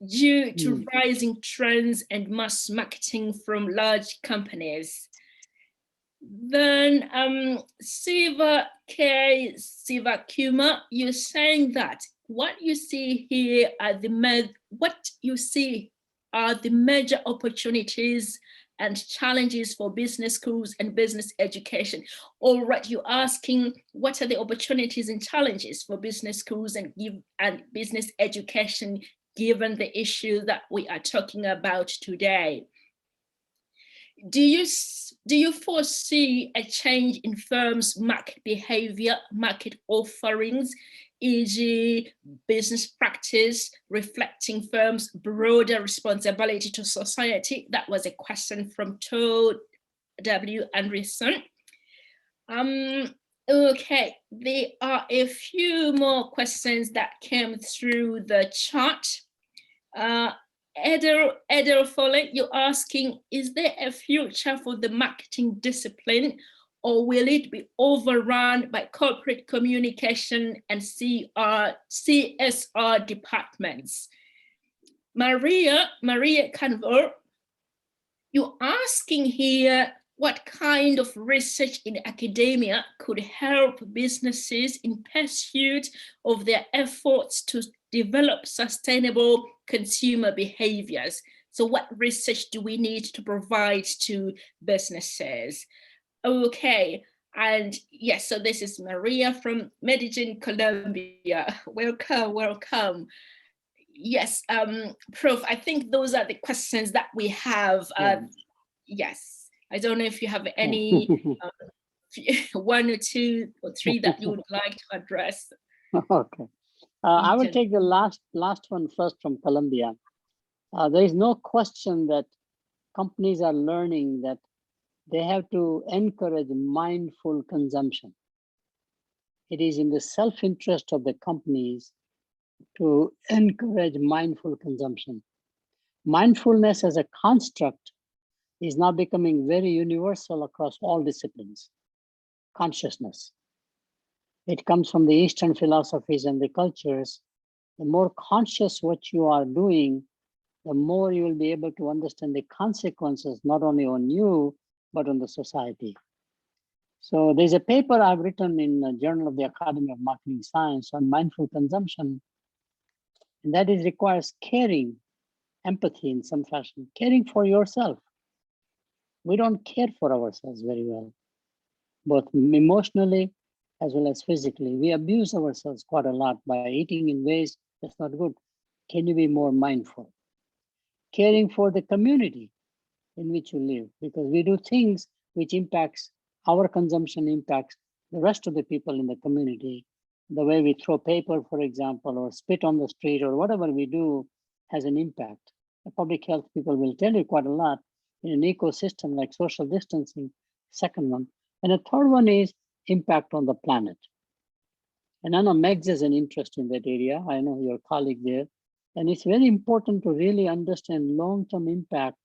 due to rising trends and mass marketing from large companies? Then Siva K. Sivakuma, you're saying that what you see here are the major opportunities and challenges for business schools and business education. All right, you're asking what are the opportunities and challenges for business schools and business education given the issue that we are talking about today. Do you foresee a change in firms' market behavior, market offerings, e.g. business practice, reflecting firms' broader responsibility to society? That was a question from Todd W. Anderson. Okay, there are a few more questions that came through the chat. Edel Foley, you're asking, is there a future for the marketing discipline, or will it be overrun by corporate communication and CSR departments? Maria Canvor, you're asking here what kind of research in academia could help businesses in pursuit of their efforts to develop sustainable consumer behaviors. So what research do we need to provide to businesses? Okay, and yes, so this is Maria from Medellin, Colombia. Welcome. Yes, Prof, I think those are the questions that we have. Yes, I don't know if you have any one or two or three that you would like to address. Okay. I will take the last one first from Colombia. There is no question that companies are learning that they have to encourage mindful consumption. It is in the self-interest of the companies to encourage mindful consumption. Mindfulness as a construct is now becoming very universal across all disciplines. Consciousness. It comes from the Eastern philosophies and the cultures. The more conscious what you are doing, the more you will be able to understand the consequences, not only on you, but on the society. So there's a paper I've written in the Journal of the Academy of Marketing Science on mindful consumption, and that is requires caring, empathy in some fashion, caring for yourself. We don't care for ourselves very well, both emotionally as well as physically. We abuse ourselves quite a lot by eating in ways that's not good. Can you be more mindful? Caring for the community in which you live, because we do things which impacts our consumption, impacts the rest of the people in the community. The way we throw paper, for example, or spit on the street, or whatever we do has an impact. The public health people will tell you quite a lot in an ecosystem like social distancing, second one. And the third one is impact on the planet. And I know Megs has an interest in that area. I know your colleague there. And it's very important to really understand long-term impact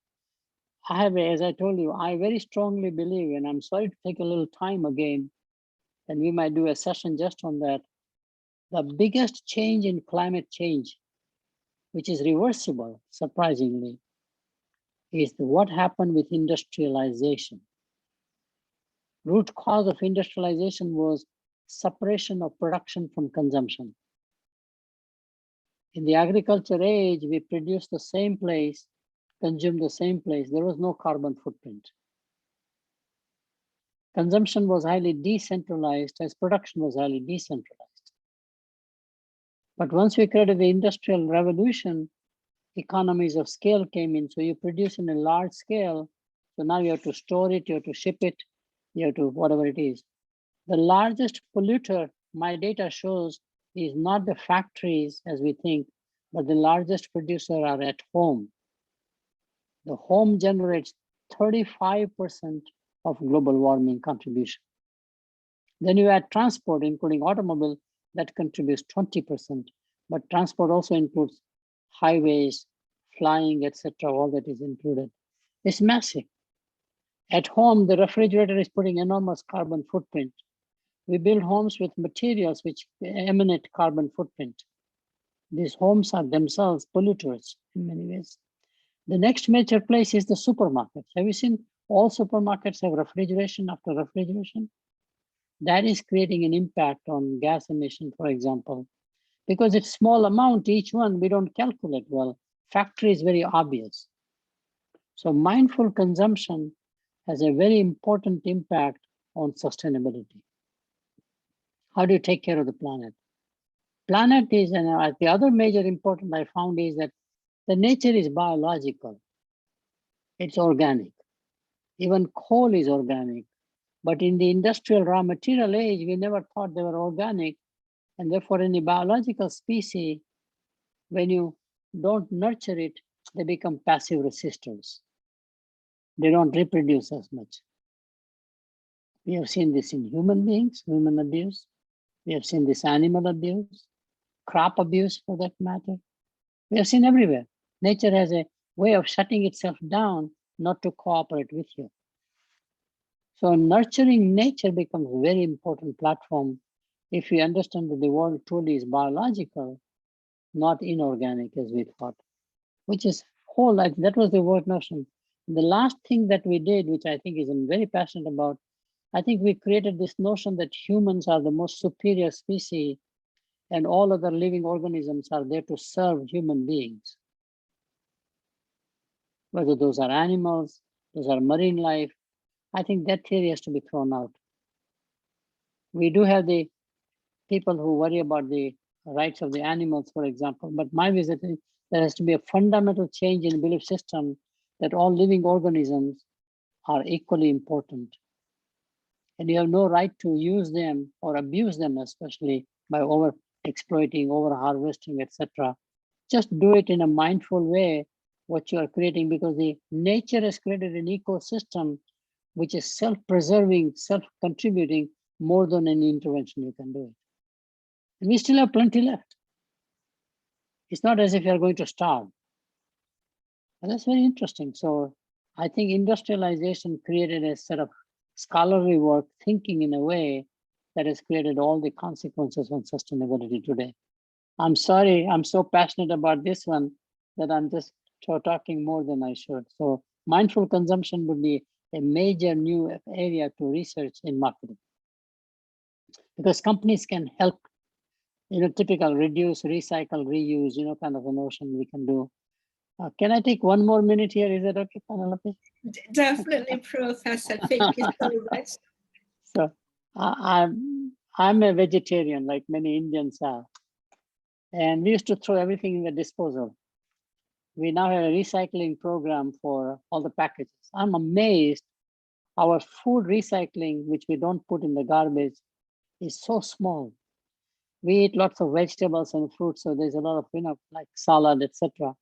as I told you, I very strongly believe, and I'm sorry to take a little time again, and we might do a session just on that. The biggest change in climate change, which is reversible, surprisingly, is what happened with industrialization. Root cause of industrialization was separation of production from consumption. In the agriculture age, we produced the same place, consumed the same place. There was no carbon footprint. Consumption was highly decentralized as production was highly decentralized. But once we created the industrial revolution, economies of scale came in. So you produce in a large scale. So now you have to store it, you have to ship it, you have to whatever it is. The largest polluter, my data shows, is not the factories as we think, but the largest producer are at home. The home generates 35% of global warming contribution. Then you add transport, including automobile, that contributes 20%. But transport also includes highways, flying, etc. All that is included. It's massive. At home, the refrigerator is putting enormous carbon footprint. We build homes with materials which emanate carbon footprint. These homes are themselves polluters in many ways. The next major place is the supermarkets. Have you seen all supermarkets have refrigeration after refrigeration? That is creating an impact on gas emission, for example, because it's small amount, each one, we don't calculate well. Factory is very obvious. So mindful consumption has a very important impact on sustainability. How do you take care of the planet? Planet is, and the other major important I found is that the nature is biological. It's organic. Even coal is organic. But in the industrial raw material age, we never thought they were organic. And therefore, any biological species, when you don't nurture it, they become passive resistors. They don't reproduce as much. We have seen this in human beings, human abuse. We have seen this animal abuse, crop abuse for that matter. We have seen everywhere. Nature has a way of shutting itself down not to cooperate with you. So nurturing nature becomes a very important platform if we understand that the world truly is biological, not inorganic as we thought, which is whole, like that was the word notion. The last thing that we did, which I think is I'm very passionate about, I think we created this notion that humans are the most superior species and all other living organisms are there to serve human beings. Whether those are animals, those are marine life, I think that theory has to be thrown out. We do have the people who worry about the rights of the animals, for example, but my visit is there has to be a fundamental change in belief system that all living organisms are equally important. And you have no right to use them or abuse them, especially by over exploiting, over harvesting, etc. Just do it in a mindful way, what you are creating, because the nature has created an ecosystem which is self-preserving, self-contributing more than any intervention you can do it. And we still have plenty left. It's not as if you're going to starve. And that's very interesting. So I think industrialization created a set of scholarly work, thinking in a way that has created all the consequences on sustainability today. I'm sorry, I'm so passionate about this one that I'm just talking more than I should. So mindful consumption would be a major new area to research in marketing. Because companies can help, typical reduce, recycle, reuse, kind of a notion we can do. Can I take one more minute here? Is that okay, Penelope? Definitely, Professor. Thank you so much. So I'm a vegetarian, like many Indians are. And we used to throw everything in the disposal. We now have a recycling program for all the packages. I'm amazed our food recycling, which we don't put in the garbage, is so small. We eat lots of vegetables and fruits, so there's a lot of, like salad, etc.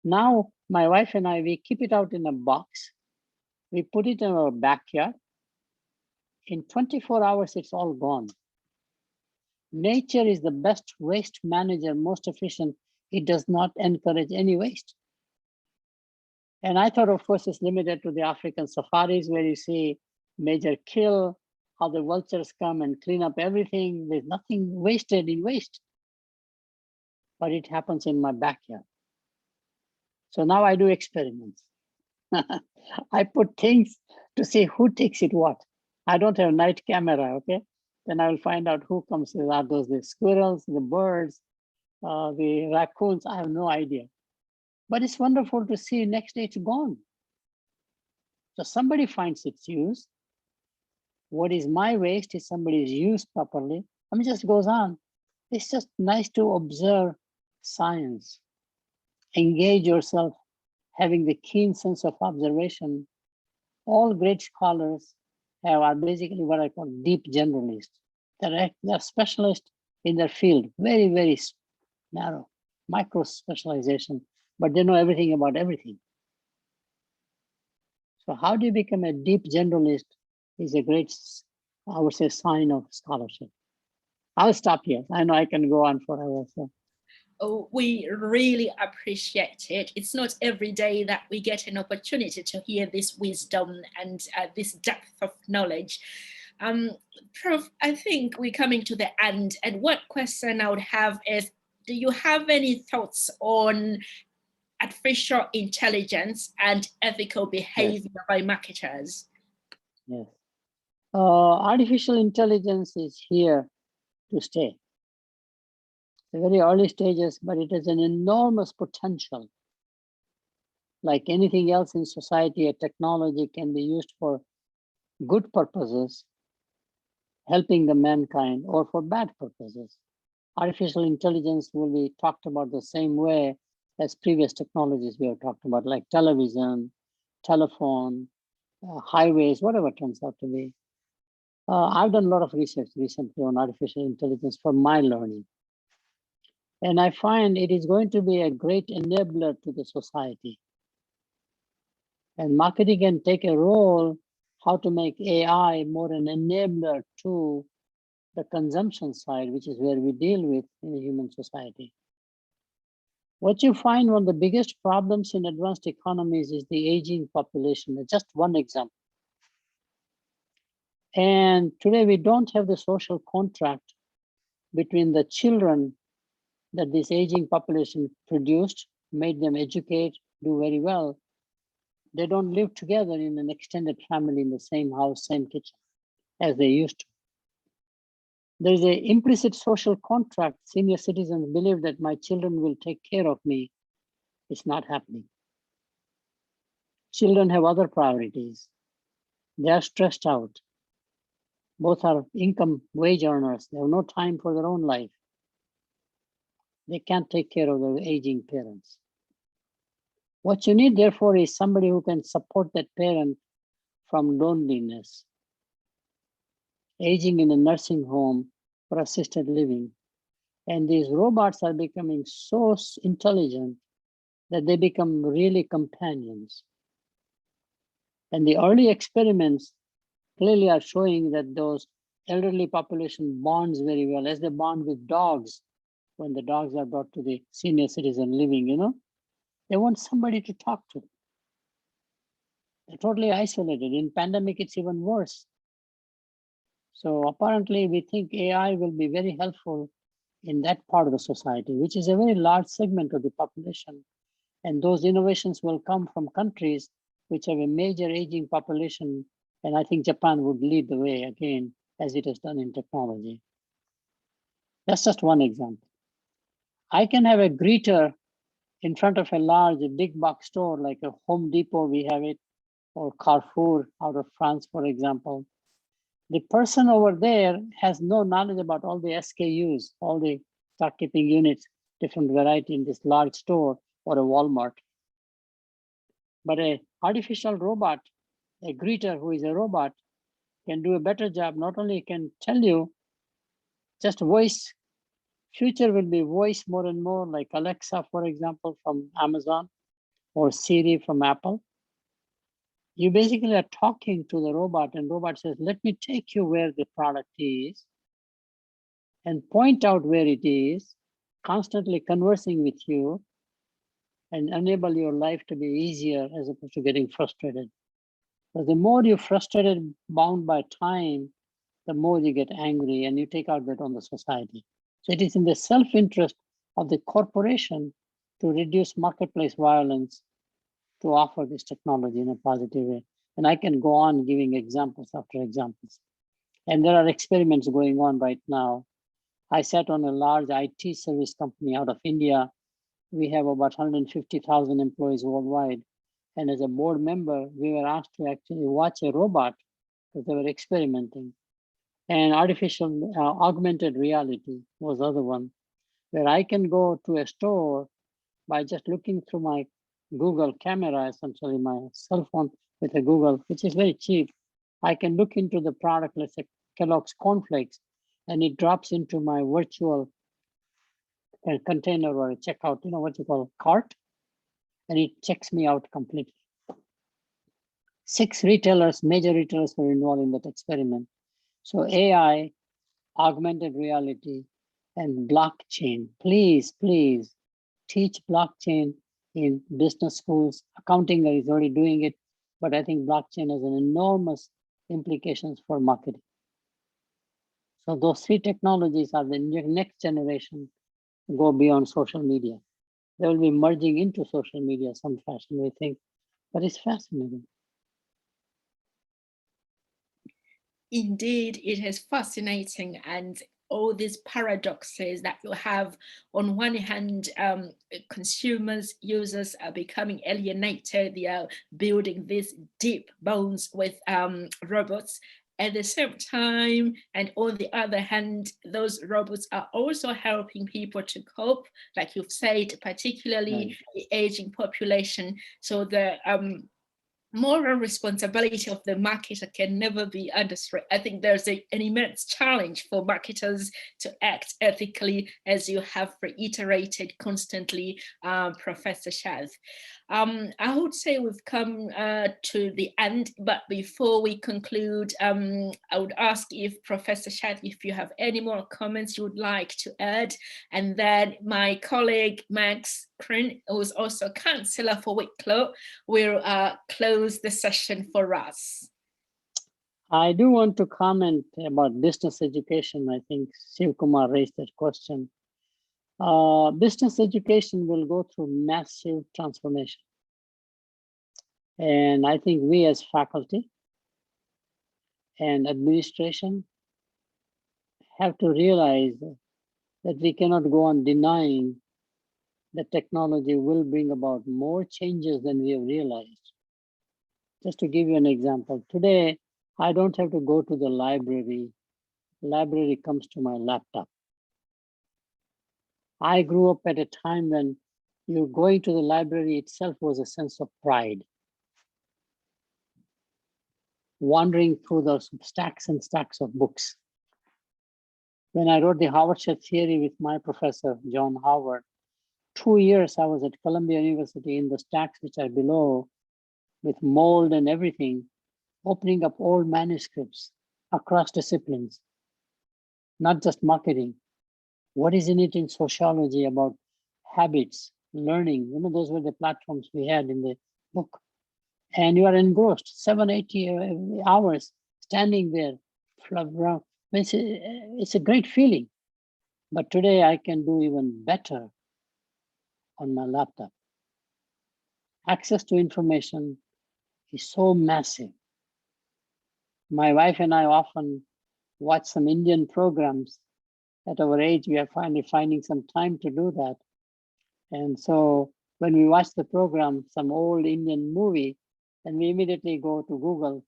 Now, my wife and I, we keep it out in a box. We put it in our backyard. In 24 hours, it's all gone. Nature is the best waste manager, most efficient. It does not encourage any waste. And I thought, of course, it's limited to the African safaris where you see major kill, how the vultures come and clean up everything. There's nothing wasted in waste. But it happens in my backyard. So now I do experiments. I put things to see who takes it what. I don't have a night camera, okay? Then I will find out who comes. Are those the squirrels, the birds, the raccoons? I have no idea. But it's wonderful to see next day it's gone. So somebody finds its use. What is my waste is somebody's used properly. I mean, it just goes on. It's just nice to observe science. Engage yourself, having the keen sense of observation. All great scholars are basically what I call deep generalists. They're specialists in their field, very, very narrow, micro specialization, but they know everything about everything. So how do you become a deep generalist is a great, I would say, sign of scholarship. I'll stop here. I know I can go on forever. So. Oh, we really appreciate it. It's not every day that we get an opportunity to hear this wisdom and this depth of knowledge. Prof, I think we're coming to the end. And what question I would have is, do you have any thoughts on artificial intelligence and ethical behavior by marketers? Yes. Artificial intelligence is here to stay. The very early stages, but it has an enormous potential. Like anything else in society, a technology can be used for good purposes, helping the mankind, or for bad purposes. Artificial intelligence will be talked about the same way as previous technologies we have talked about, like television, telephone, highways, whatever it turns out to be. I've done a lot of research recently on artificial intelligence for my learning. And I find it is going to be a great enabler to the society. And marketing can take a role how to make AI more an enabler to the consumption side, which is where we deal with in a human society. What you find one of the biggest problems in advanced economies is the aging population. Just one example. And today we don't have the social contract between the children that this aging population produced, made them educate, do very well. They don't live together in an extended family in the same house, same kitchen, as they used to. There's an implicit social contract. Senior citizens believe that my children will take care of me. It's not happening. Children have other priorities. They are stressed out. Both are income wage earners. They have no time for their own life. They can't take care of their aging parents. What you need, therefore, is somebody who can support that parent from loneliness, aging in a nursing home or assisted living. And these robots are becoming so intelligent that they become really companions. And the early experiments clearly are showing that those elderly population bonds very well, as they bond with dogs when the dogs are brought to the senior citizen living, you know. They want somebody to talk to. They're totally isolated. In pandemic, it's even worse. So apparently we think AI will be very helpful in that part of the society, which is a very large segment of the population. And those innovations will come from countries which have a major aging population. And I think Japan would lead the way again, as it has done in technology. That's just one example. I can have a greeter in front of a large, big box store, like a Home Depot, we have it, or Carrefour out of France, for example. The person over there has no knowledge about all the SKUs, all the stock keeping units, different variety in this large store or a Walmart. But an artificial robot, a greeter who is a robot, can do a better job. Not only can tell you, just voice. Future will be voice more and more, like Alexa, for example, from Amazon, or Siri from Apple. You basically are talking to the robot, and robot says, let me take you where the product is and point out where it is, constantly conversing with you. and enable your life to be easier as opposed to getting frustrated. But the more you're frustrated, bound by time, the more you get angry and you take out that on the society. So it is in the self-interest of the corporation to reduce marketplace violence, to offer this technology in a positive way. And I can go on giving examples after examples. And there are experiments going on right now. I sat on a large IT service company out of India. We have about 150,000 employees worldwide. And as a board member, we were asked to actually watch a robot because they were experimenting. And artificial augmented reality was the other one, where I can go to a store by just looking through my Google camera, essentially my cell phone with a Google, which is very cheap. I can look into the product, let's say Kellogg's cornflakes, and it drops into my virtual container or a checkout, you know what you call cart, and it checks me out completely. 6 retailers, major retailers were involved in that experiment. So AI, augmented reality, and blockchain. Please, please teach blockchain in business schools. Accounting is already doing it, but I think blockchain has an enormous implications for marketing. So those 3 technologies are the next generation to go beyond social media. They will be merging into social media some fashion, we think, but it's fascinating. Indeed, it is fascinating, and all these paradoxes that you have. On one hand, consumers, users are becoming alienated. They are building these deep bonds with robots at the same time. And on the other hand, those robots are also helping people to cope, like you've said, particularly the aging population. So the moral responsibility of the marketer can never be understood. I think there's an immense challenge for marketers to act ethically, as you have reiterated constantly, Professor Sheth. I would say we've come to the end, but before we conclude, I would ask if Professor Sheth, if you have any more comments you would like to add, and then my colleague Max Krin, who is also counselor for Wicklow, will close the session for us. I do want to comment about business education. I think Shiv Kumar raised that question. Business education will go through massive transformation. And I think we as faculty and administration have to realize that we cannot go on denying that technology will bring about more changes than we have realized. Just to give you an example, today, I don't have to go to the library. Library comes to my laptop. I grew up at a time when going to the library itself was a sense of pride. Wandering through those stacks and stacks of books. When I wrote the Howard-Sheth theory with my professor, John Howard, 2 years I was at Columbia University in the stacks which are below with mold and everything, opening up old manuscripts across disciplines, not just marketing. What is in it in sociology about habits, learning? You know, those were the platforms we had in the book. And you are engrossed 7, 8 hours standing there. It's a great feeling. But today I can do even better on my laptop. Access to information is so massive. My wife and I often watch some Indian programs. At our age, we are finally finding some time to do that. And so when we watch the program, some old Indian movie, and we immediately go to Google,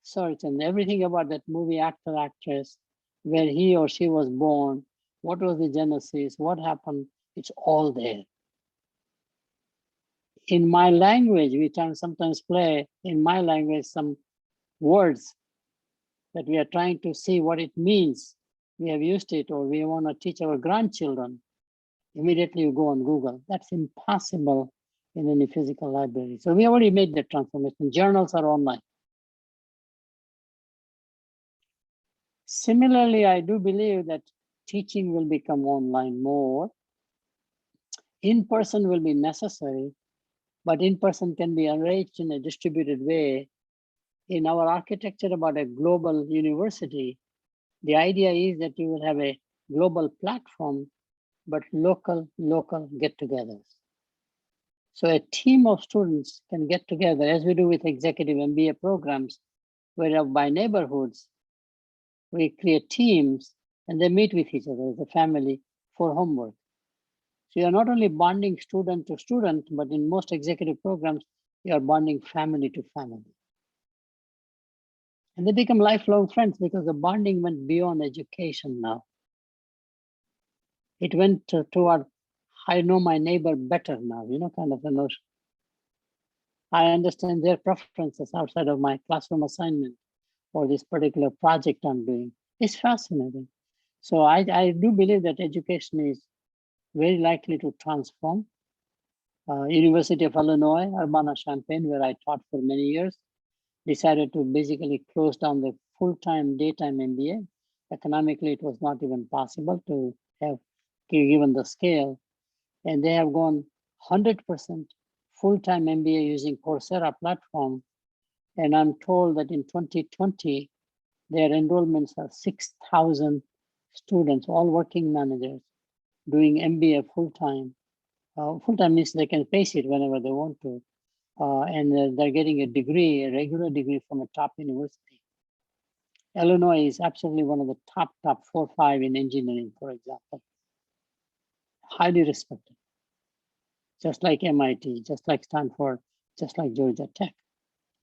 search, and everything about that movie actor, actress, where he or she was born, what was the genesis, what happened, it's all there. In my language, we can sometimes play, in my language, some words that we are trying to see what it means. We have used it, or we want to teach our grandchildren. Immediately you go on Google. That's impossible in any physical library. So we already made that transformation. Journals are online. Similarly, I do believe that teaching will become online more. in-person will be necessary, but in-person can be arranged in a distributed way. In our architecture about a global university, the idea is that you will have a global platform, but local get-togethers. So a team of students can get together, as we do with executive MBA programs, where by neighborhoods, we create teams and they meet with each other as a family for homework. So you're not only bonding student to student, but in most executive programs, you're bonding family to family. And they become lifelong friends because the bonding went beyond education now. It went toward, I know my neighbor better now, kind of a notion. I understand their preferences outside of my classroom assignment or this particular project I'm doing. It's fascinating. So I do believe that education is very likely to transform. University of Illinois, Urbana-Champaign, where I taught for many years, decided to basically close down the full-time daytime MBA. Economically, it was not even possible to have, given the scale. And they have gone 100% full-time MBA using Coursera platform. And I'm told that in 2020, their enrollments are 6,000 students, all working managers, doing MBA full-time. Full-time means they can pace it whenever they want to. And they're getting a degree, a regular degree from a top university. Illinois is absolutely one of the top 4 or 5 in engineering, for example. Highly respected. Just like MIT, just like Stanford, just like Georgia Tech.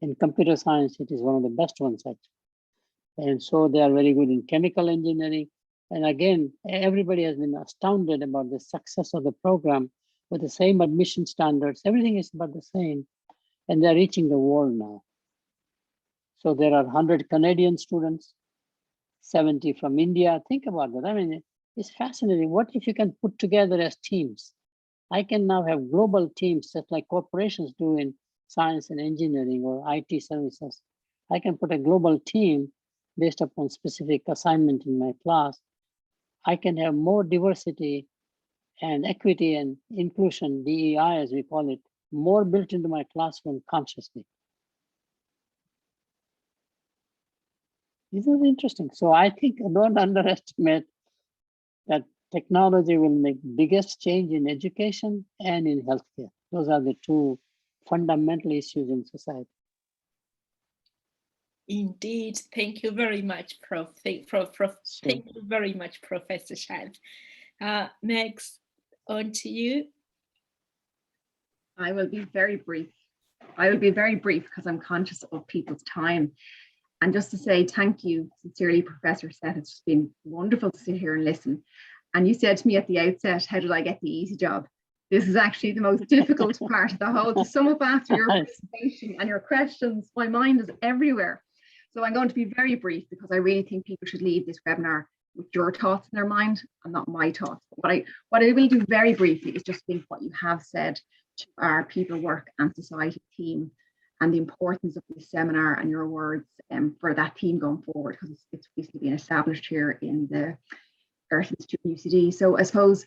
In computer science, it is one of the best ones actually. And so they are very good in chemical engineering. And again, everybody has been astounded about the success of the program with the same admission standards. Everything is about the same. And they're reaching the world now. So there are 100 Canadian students, 70 from India. Think about that. I mean, it's fascinating. What if you can put together as teams? I can now have global teams just like corporations do in science and engineering or IT services. I can put a global team based upon specific assignment in my class. I can have more diversity and equity and inclusion, DEI as we call it, more built into my classroom consciously. This is interesting. So I think don't underestimate that technology will make biggest change in education and in healthcare. Those are the 2 fundamental issues in society. Indeed. Thank you very much, Prof. Thank you very much, Professor Sheth. Next, on to you. I will be very brief. Because I'm conscious of people's time. And just to say thank you sincerely, Professor Sheth. It's just been wonderful to sit here and listen. And you said to me at the outset, how did I get the easy job? This is actually the most difficult part of the whole. To sum up after your presentation and your questions, my mind is everywhere. So I'm going to be very brief because I really think people should leave this webinar with your thoughts in their mind and not my thoughts. But what I will do very briefly is just think what you have said to our people, work and society team and the importance of this seminar and your words for that team going forward, because it's basically been established here in the Earth Institute UCD. So I suppose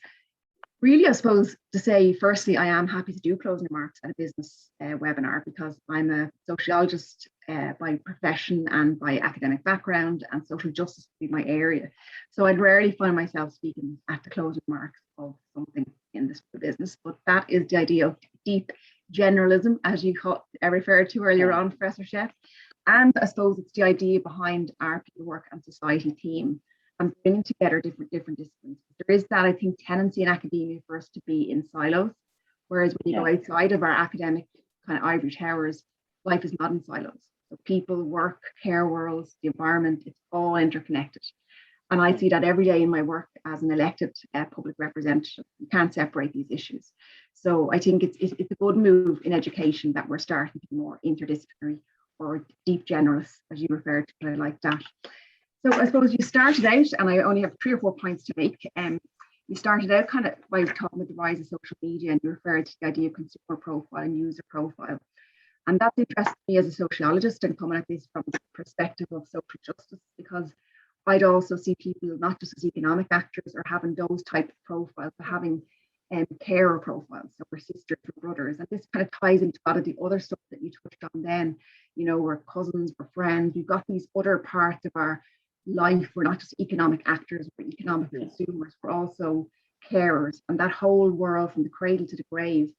to say, firstly, I am happy to do closing remarks at a business webinar because I'm a sociologist by profession and by academic background, and social justice would be my area. So I'd rarely find myself speaking at the closing remarks of something in this business, but that is the idea of deep generalism, as you referred to earlier on, Professor Sheth. And I suppose it's the idea behind our people, work and society team and bringing together different disciplines. There is that, I think, tendency in academia for us to be in silos, whereas when you go outside of our academic kind of ivory towers, life is not in silos. So people, work, care worlds, the environment, it's all interconnected. And I see that every day in my work as an elected public representative. You can't separate these issues. So I think it's a good move in education that we're starting to be more interdisciplinary or deep generalists, as you referred to, but I like that. So I suppose you started out, and I only have 3 or 4 points to make. You started out kind of by talking about the rise of social media, and you referred to the idea of consumer profile and user profile. And that interests me as a sociologist and coming at this from the perspective of social justice, because I'd also see people not just as economic actors or having those type of profiles, but having carer profiles. So we're sisters, we're brothers. And this kind of ties into a lot of the other stuff that you touched on then. You know, we're cousins, we're friends. We've got these other parts of our life. We're not just economic actors, we're economic consumers. We're also carers. And that whole world from the cradle to the grave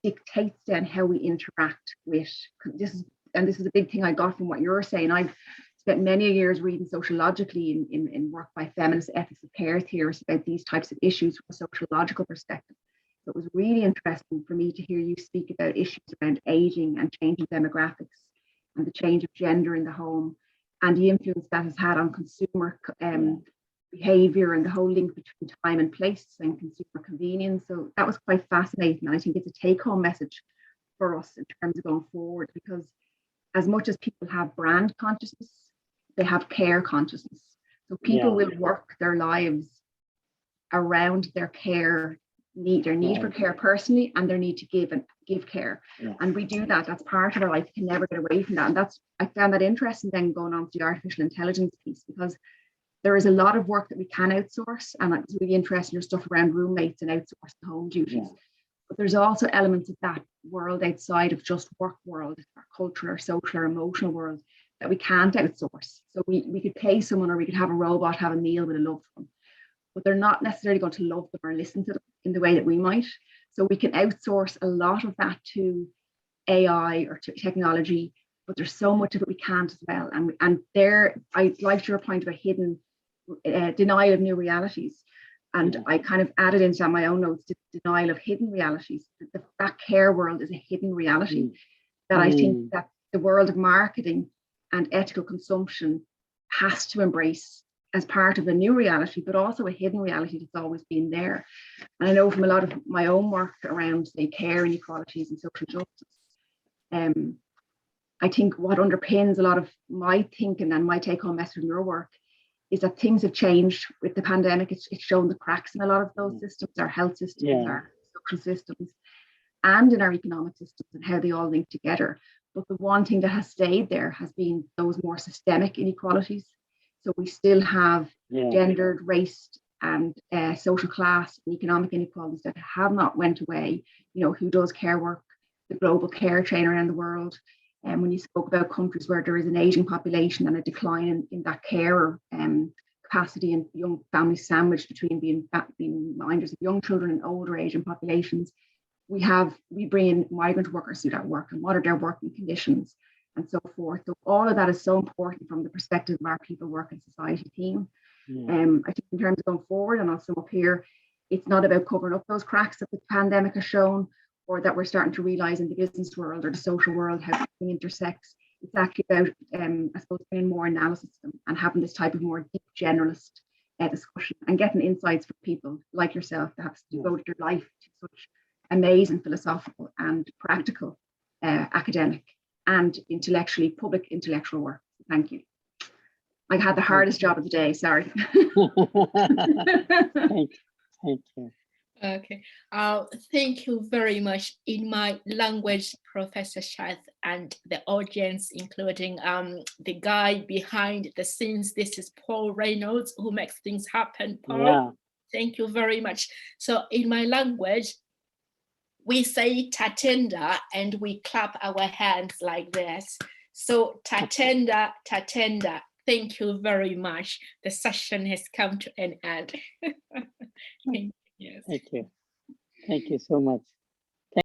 dictates then how we interact with this is a big thing I got from what you're saying. I've spent many years reading sociologically in work by feminist ethics of care theorists about these types of issues from a sociological perspective. So it was really interesting for me to hear you speak about issues around aging and changing demographics and the change of gender in the home and the influence that has had on consumer behaviour and the whole link between time and place and consumer convenience. So that was quite fascinating. And I think it's a take-home message for us in terms of going forward, because as much as people have brand consciousness, they have care consciousness. So people will work their lives around their care need, their need for care personally, and their need to give care. And we do that. That's part of our life. You can never get away from that. And I found that interesting then going on to the artificial intelligence piece, because there is a lot of work that we can outsource, and it's really interesting, your stuff around roommates and outsourced home duties. But there's also elements of that world outside of just work world, our cultural, our social, our emotional world, that we can't outsource. So we could pay someone, or we could have a robot have a meal with a loved one, but they're not necessarily going to love them or listen to them in the way that we might. So we can outsource a lot of that to AI or to technology, but there's so much of it we can't as well. And there, I liked your point about hidden denial of new realities. And I kind of added into my own notes, denial of hidden realities. That care world is a hidden reality that I think that the world of marketing and ethical consumption has to embrace as part of a new reality, but also a hidden reality that's always been there. And I know from a lot of my own work around, say, care inequalities and social justice, I think what underpins a lot of my thinking and my take-home message from your work is that things have changed with the pandemic. It's shown the cracks in a lot of those systems, our health systems, our social systems, and in our economic systems, and how they all link together. But the one thing that has stayed there has been those more systemic inequalities. So we still have gendered, race, and social class and economic inequalities that have not went away. You know, who does care work, the global care chain around the world. And when you spoke about countries where there is an aging population and a decline in that care capacity, and young families sandwiched between being minders of young children and older Asian populations, we bring in migrant workers to that work, and what are their working conditions and so forth. So all of that is so important from the perspective of our people, work and society team. I think in terms of going forward, and I'll sum up here, it's not about covering up those cracks that the pandemic has shown, or that we're starting to realize in the business world or the social world how everything intersects. It's actually about, I suppose, bringing more analysis and having this type of more deep generalist discussion and getting insights from people like yourself that have devoted their life to such amazing philosophical and practical academic and public intellectual work. Thank you. I had the hardest job of the day, sorry. Thank you. Okay, thank you very much. In my language, Professor Sheth, and the audience, including the guy behind the scenes, this is Paul Reynolds, who makes things happen. Paul, thank you very much. So in my language, we say tatenda and we clap our hands like this. So tatenda, tatenda. Thank you very much. The session has come to an end. Thank you. Thank you. Thank you so much.